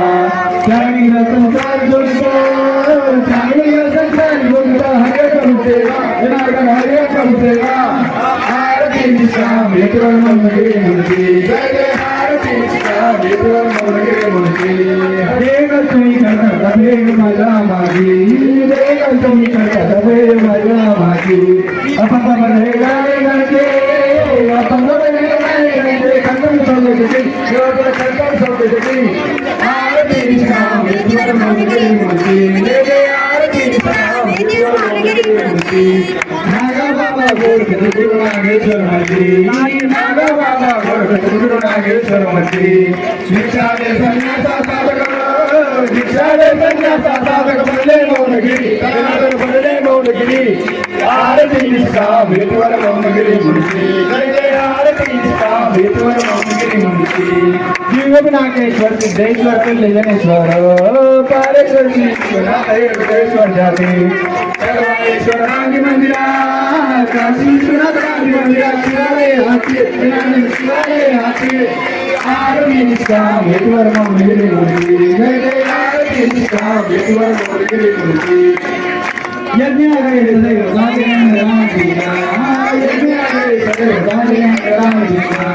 चांगला संसार जोडतो चांगला संसार जोडतो हरे करू सेवा जनार्दन हरे करू सेवा आरती निष्काम हेतुवर मौलगे मुक्ती जय जय आरती निष्काम हेतुवर मौलगे मुक्ती देव तुम्ही करता देव माझा मागी देव तुम्ही करता देव माझा मागी अपंग बने गाणे गाते अपंग बने गाणे गाते खंडन सोडते योग्य खंडन सोडते आरती निष्काम हेतुवर मौलगे मुक्ती जय जय आरती निष्काम हेतुवर मौलगे मुक्ती नागा बाबा गोड गुरु नागेश्वर मंत्री नागा बाबा गोड गुरु नागेश्वर मंत्री शिक्षा दे संन्यासा साधक शिक्षा दे संन्यासा साधक बनले मौनगिरी जनार्दन बनले मौनगिरी आरती निष्काम हेतुवर मौनगिरी मुक्ती जय जय आरती निष्काम हेतुवर मौनगिरी मुक्ती जीव गोपीनाथेश्वर सिद्धेश्वर कल्याणेश्वर पारेश्वर विश्वनाथेश्वर जाते सर्वेश्वर नागी मंदिरा काशी विश्वनाथ नागी मंदिरा शिवालय हाती आरती निष्काम हेतुवर मंगली मूर्ती जय जय आरती निष्काम हेतुवर मंगली मूर्ती यज्ञ आहे सदैव साधन रामजीना यज्ञ आहे सदैव साधन रामजीना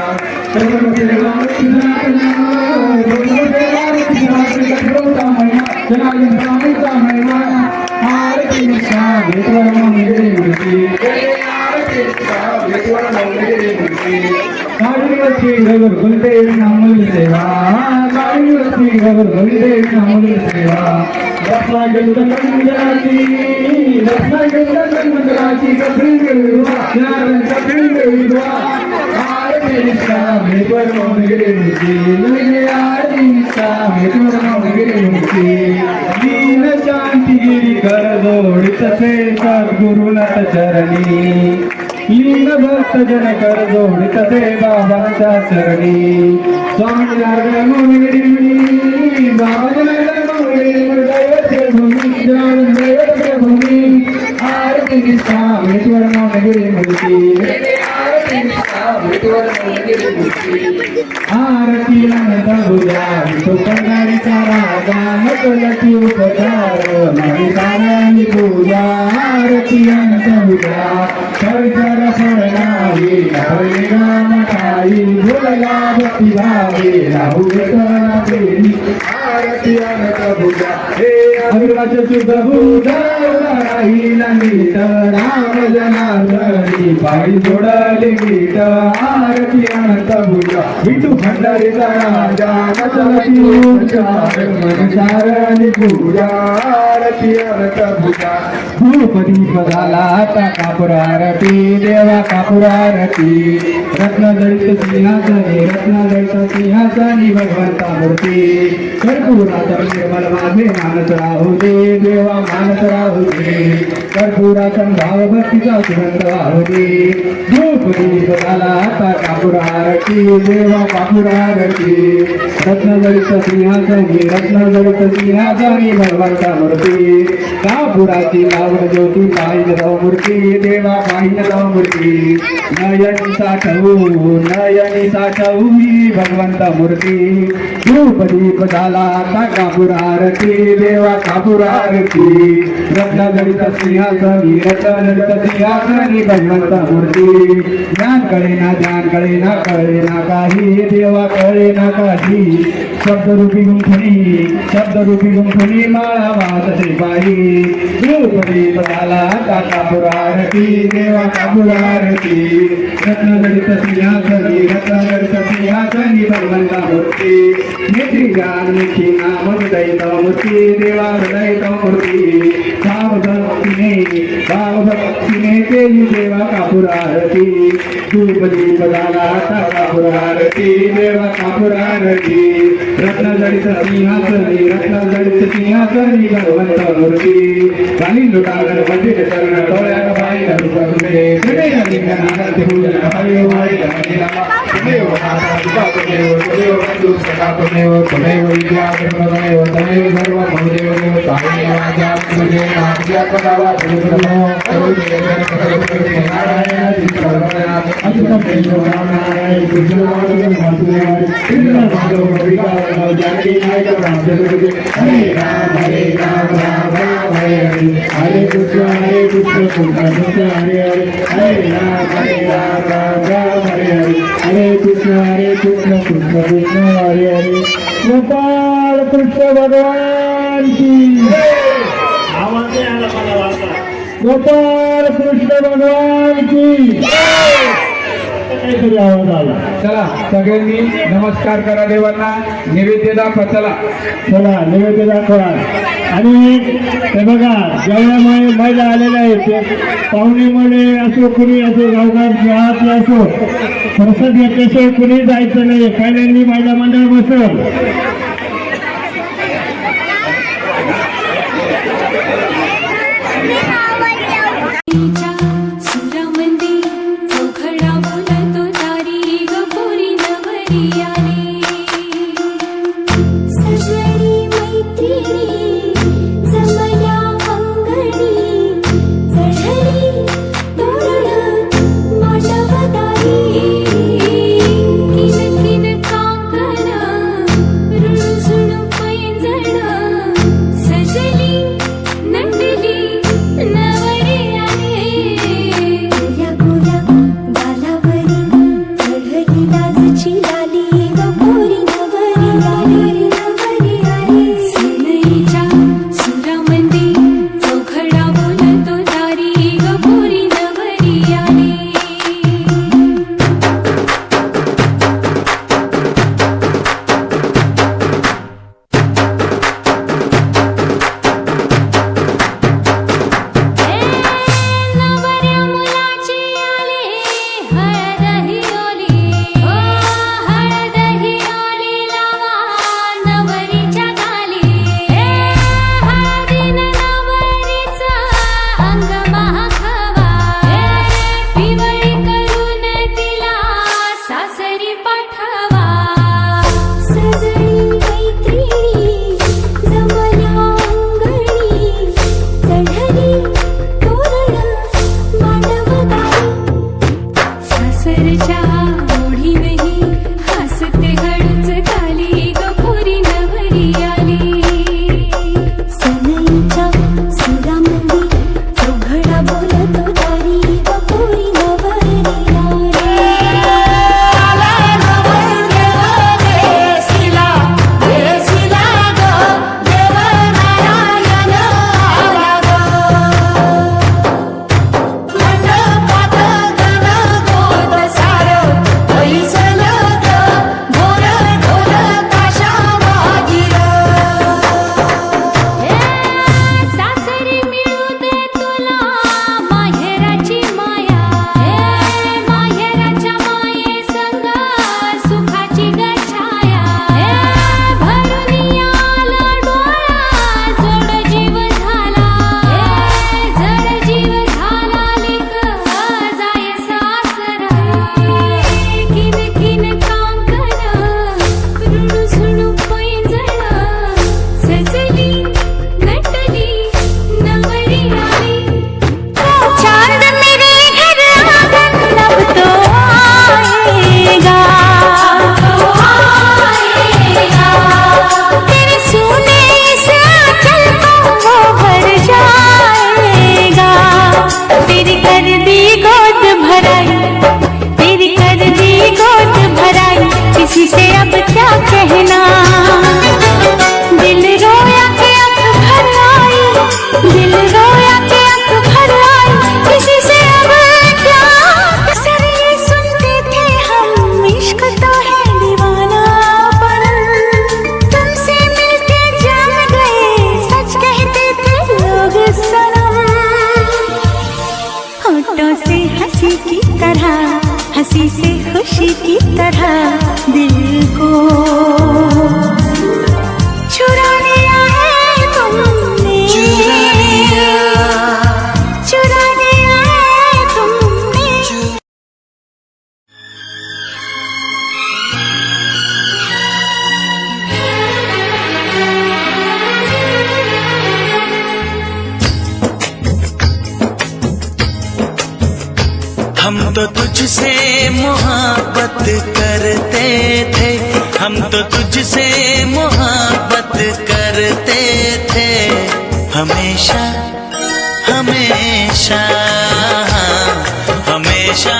सर्व सेवा कृष्णातना सर्व सेवा कृष्णातना जनार्दन स्वामीचा महिमा आरती निष्काम हेतुवर मंगली मूर्ती जय आरती निष्काम हेतुवर मंगली मूर्ती काळीवरती गगर बलदेव नामल सेवा काळीवरती गगर बलदेव नामल सेवा रत्नागिरी कंदराची कपडी विधवा आरती निष्काम हेतुवर मंगली मूर्ती आरती निष्काम हेतुवर मंगली मूर्ती दीन शांती गिरी कर जोडित से सद्गुरुनाथ चरणी लीन भक्त जन कर जोडित से बाबांच्या चरणी स्वामी नारायण मंगली बाबा नारायण मंगली दैवत भूमी जन दैवत भूमी आरती निष्काम हेतुवर मंगली मूर्ती आरती निष्काम हेतुवर मंगली मूर्ती आरती अनंत भुजा तो करणारीचा राजा नकलती उपकार नाही साऱ्यांनी पूजा आरती अनंत भुजा परिसर फळणारी हरे राम ठाई बोलला भक्ती भावे राहू विठ्ठला प्रेमी आरती अनंत भुजा हे अविराज शुद्ध भुजा राहिला नीट राम जनार्दनी पायी जोडले गीत आरती अनंत भुजा विठू भंडारीचा राजा नचलती उच्चार मन सारणी पूजा आरती अनंत भुजा भूपदीप झाला आता कापूर आरती देवा कापूर आरती रत्नजडित सिंहासनी भगवंता मूर्ती कर्पूराचा निर्मल माझे मानस राहू दे देवा मानस राहू दे कर्पूराचा भाव भक्तीचा सुगंध वाहू दे भूपदीप झाला आता कापूर आरती देवा कापूर आरती रत्नजडित सिंहासनी भगवंता मूर्ती कापुराची लावण ज्योती पाहिल जाऊ मूर्ती देवा पाहिल जाऊ मूर्ती नयनी साठवू ही भगवंता मूर्ती धूपदीप झाला आता कापूर आरती देवा कापूर आरती रत्नजडित सिंहासनी भगवंता मूर्ती ज्ञान कळे ना कळे ना काही देवा कळे ना काही शब्दरूपी गुंफणी माळा वाजते बाई द्रौपदीप झाला आता कापूर आरती देवा कापूर आरती रत्नजडित सिंहासनी भगवंता मूर्ती नेत्री ज्ञान निखी नाम हृदय मूर्ती देवा हृदय मूर्ती भावभक्तीने केली देवा कापूर आरती धूपदीप झाला आता कापूर आरती देवा कापूर आरती रत्नजडित सिंहासनी भगवंता मूर्ती गाली लुटागर मंदिर चरण डोळ्यानं बाई धरू करुणे पूजन हरिओ हरि तमेव माता पिता तमेव बंधु सखा तमेव विद्या तमेव सर्व भवदेव तामेव आद्या तुझे नाट्या पदावा तुझो करुणे नारायण सर्वनाथ अच्युतम नारायण तुझो वासुदेव इंद्र भागव विकार जानकी नायक रामचंद्र हरे राम राम राम हरे हरे कृष्ण कृष्ण कृष्ण हरे हरे हरे राम राम हरे हरे हरे कृष्ण कृष्ण कृष्ण हरे हरे गोपाल कृष्ण भगवान की आवाज आला मला वाचा गोपाल कृष्ण भगवान की काहीतरी आवाज आला. चला सगळ्यांनी नमस्कार करा देवांना नैवेद्य दाखवा. चला नैवेद्य दाखवा. आणि हे बघा जेवढ्या महिला आलेल्या आहेत ते पाहुणेमुळे असो कुणी असो गावगाव गावातले असो प्रसाद घेतल्याशिवाय कुणी जायचं नाही. पहिल्यांनी महिला मंडळ बसव. चौखडा बोलतो तारी ग पोरी नवरी आली. सासरच्या ओढी नाही हसते हळूच खाली गफुरी नवरी आली सनईच्या सुरामध्ये चौघडा बोलतो दारी गफुरी नवरी किसी से अब क्या कहना दिल रोया के आँख भर आई दिल रोया के आँख भर आई किसी से अब क्या अक्सर ये सुनते थे हम इश्क तो है दीवानापन तुमसे मिलके जान गए सच कहते थे लोग सनम होठों से हंसी की तरह हंसी से खुशी की तरह दिल को चुरा लिया है तुमने चुरा लिया है तुमने हम तो तुझसे मोहब्बत करते थे हम तो तुझसे मोहब्बत करते थे हमेशा हमेशा हमेशा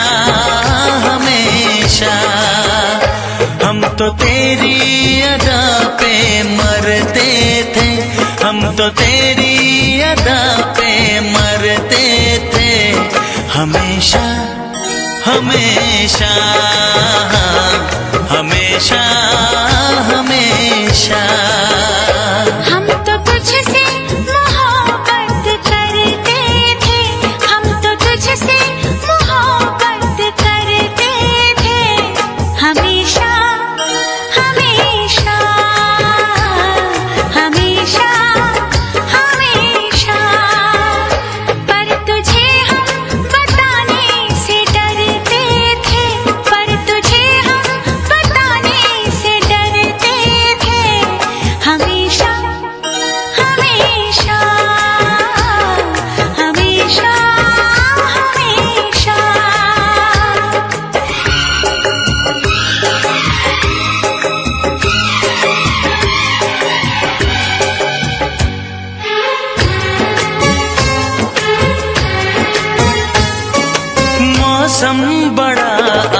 हमेशा हम तो तेरी अदा पे मरते थे हम तो तेरी अदा पे मरते थे हमेशा हमेशा हमेशा हमेशा हम तो तुझसे मोहब्बत करते थे हम तो तुझसे मोहब्बत करते थे हमेशा हमेशा हमेशा हमेशा पर तुझे हम बताने से डरते थे पर तुझे हम बताने से डरते थे हमेशा हमेशा हमेशा हमेशा मौसम बड़ा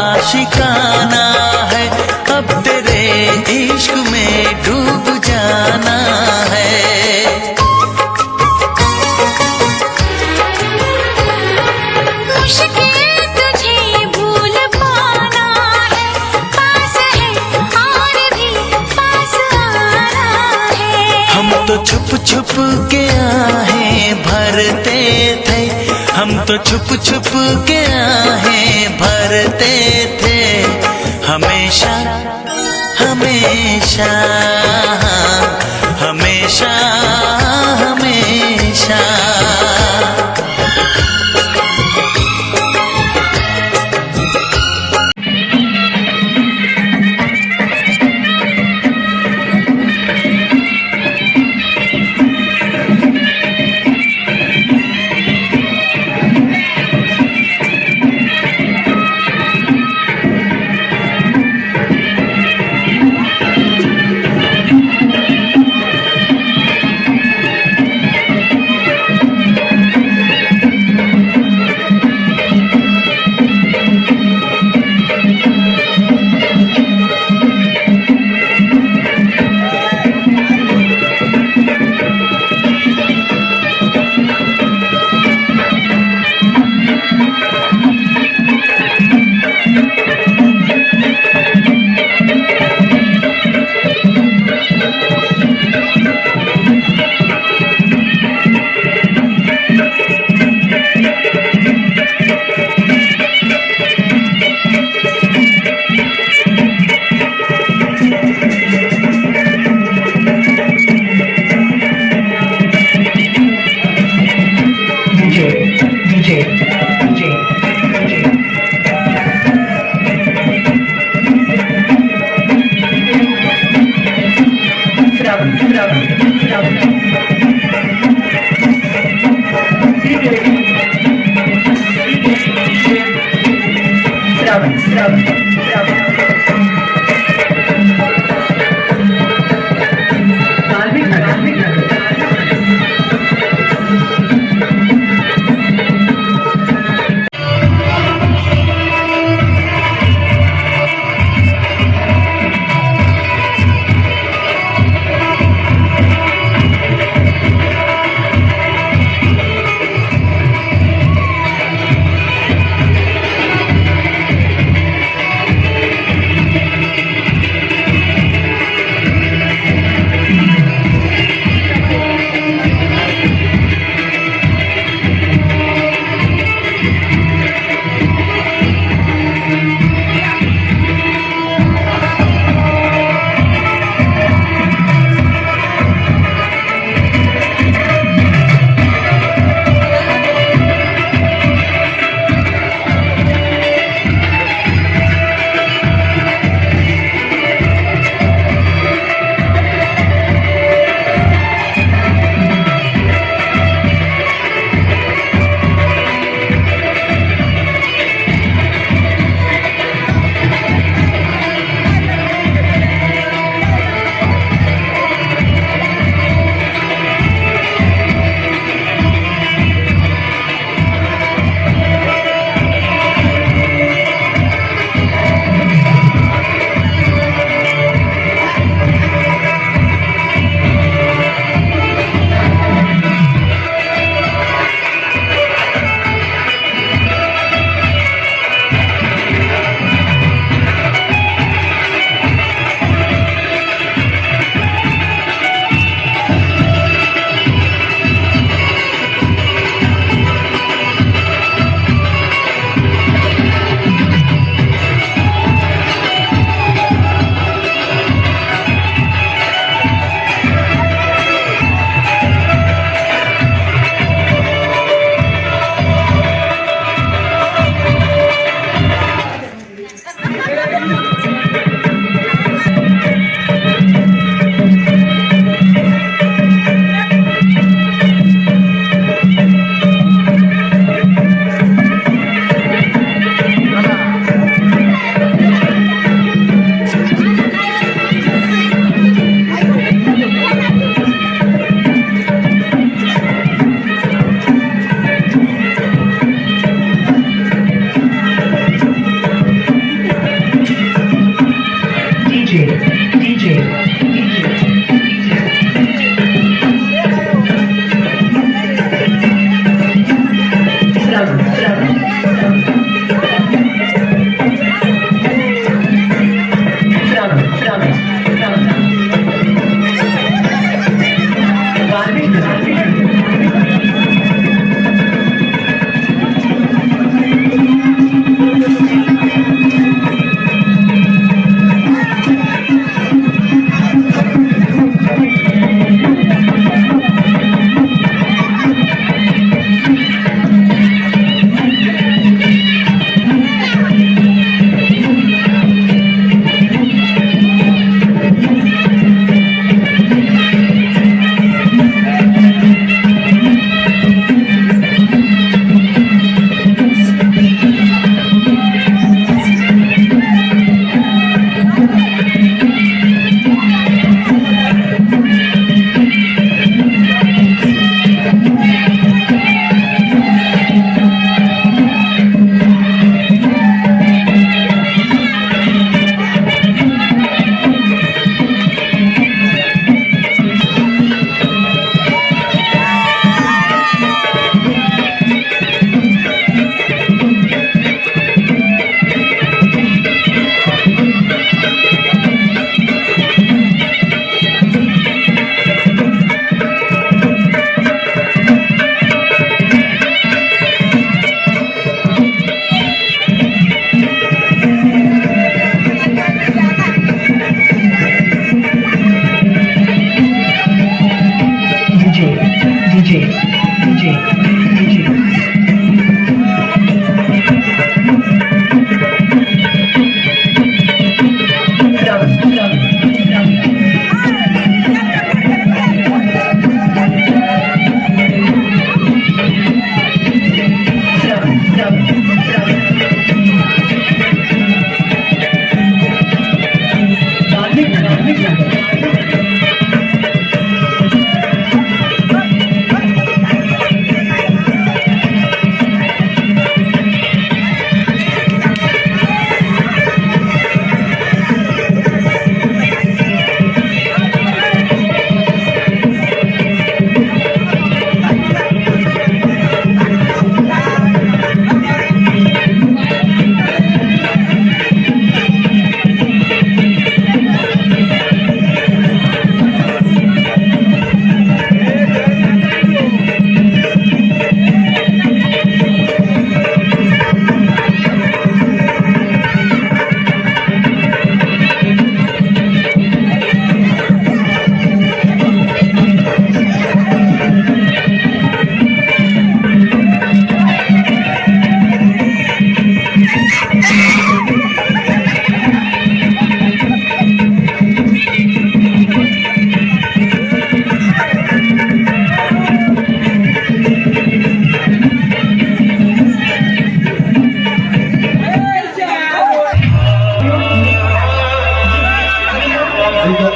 आशिकाना है अब तेरे इश्क में डूब जाना है मुश्किल तुझे भूल पाना है पास है और भी पास आना है हम तो छुप छुप के आहें भरते थे हम तो छुप छुप के आहें भरते थे हमेशा हमेशा हमेशा हमेशा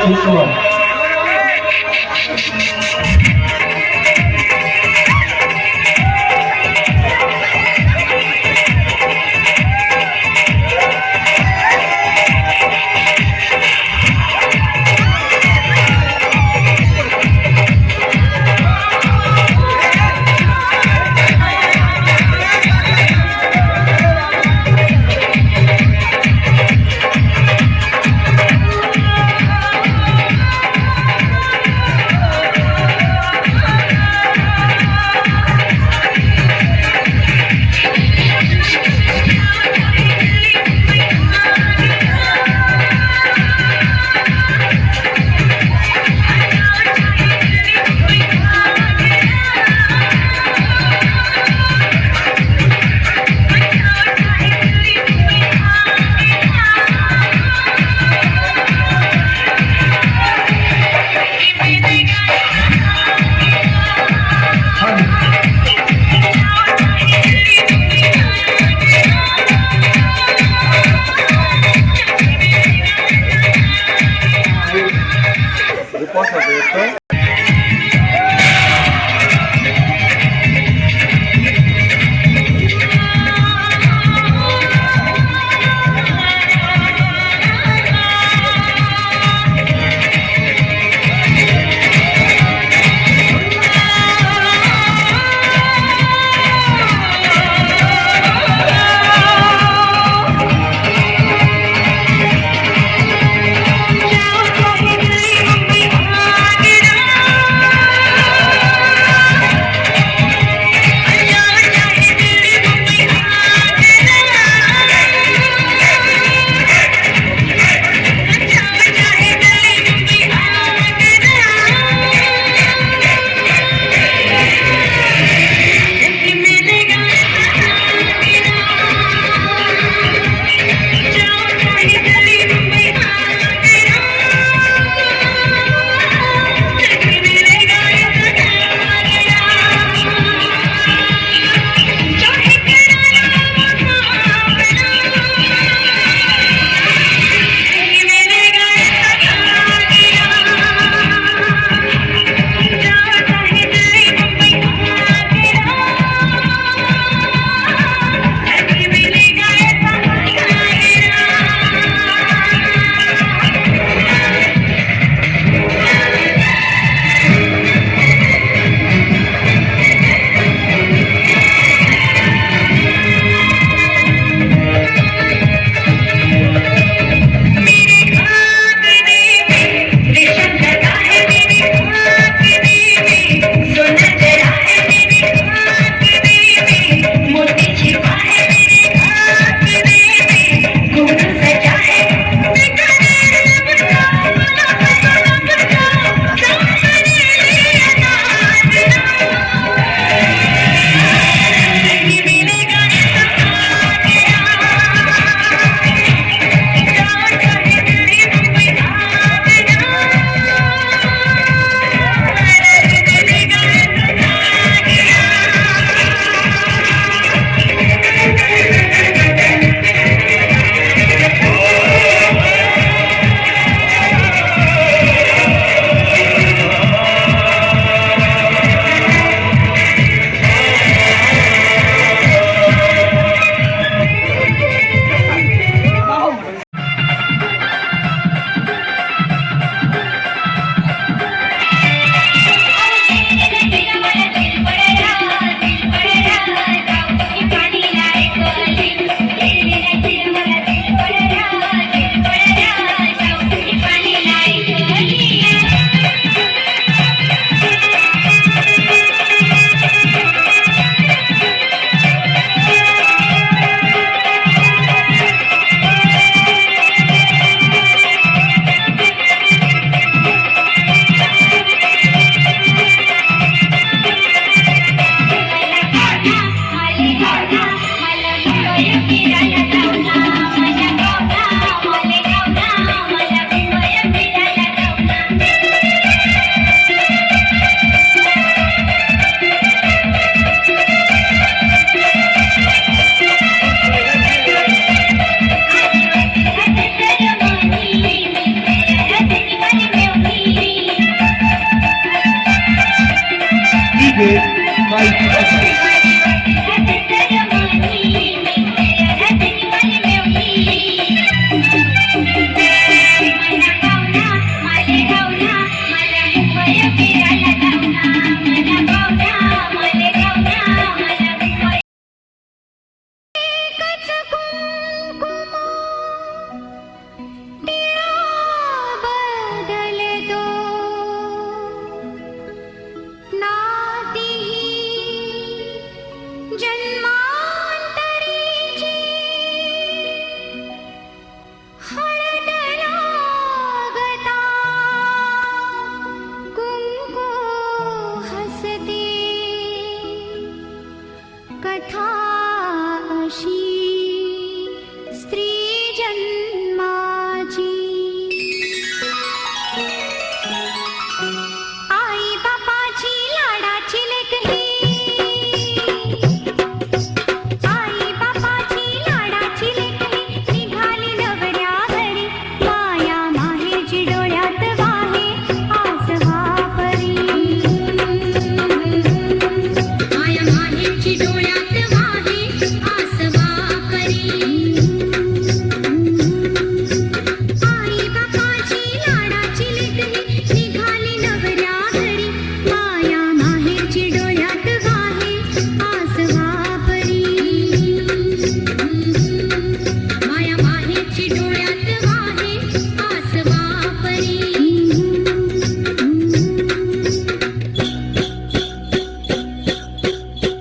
विश्व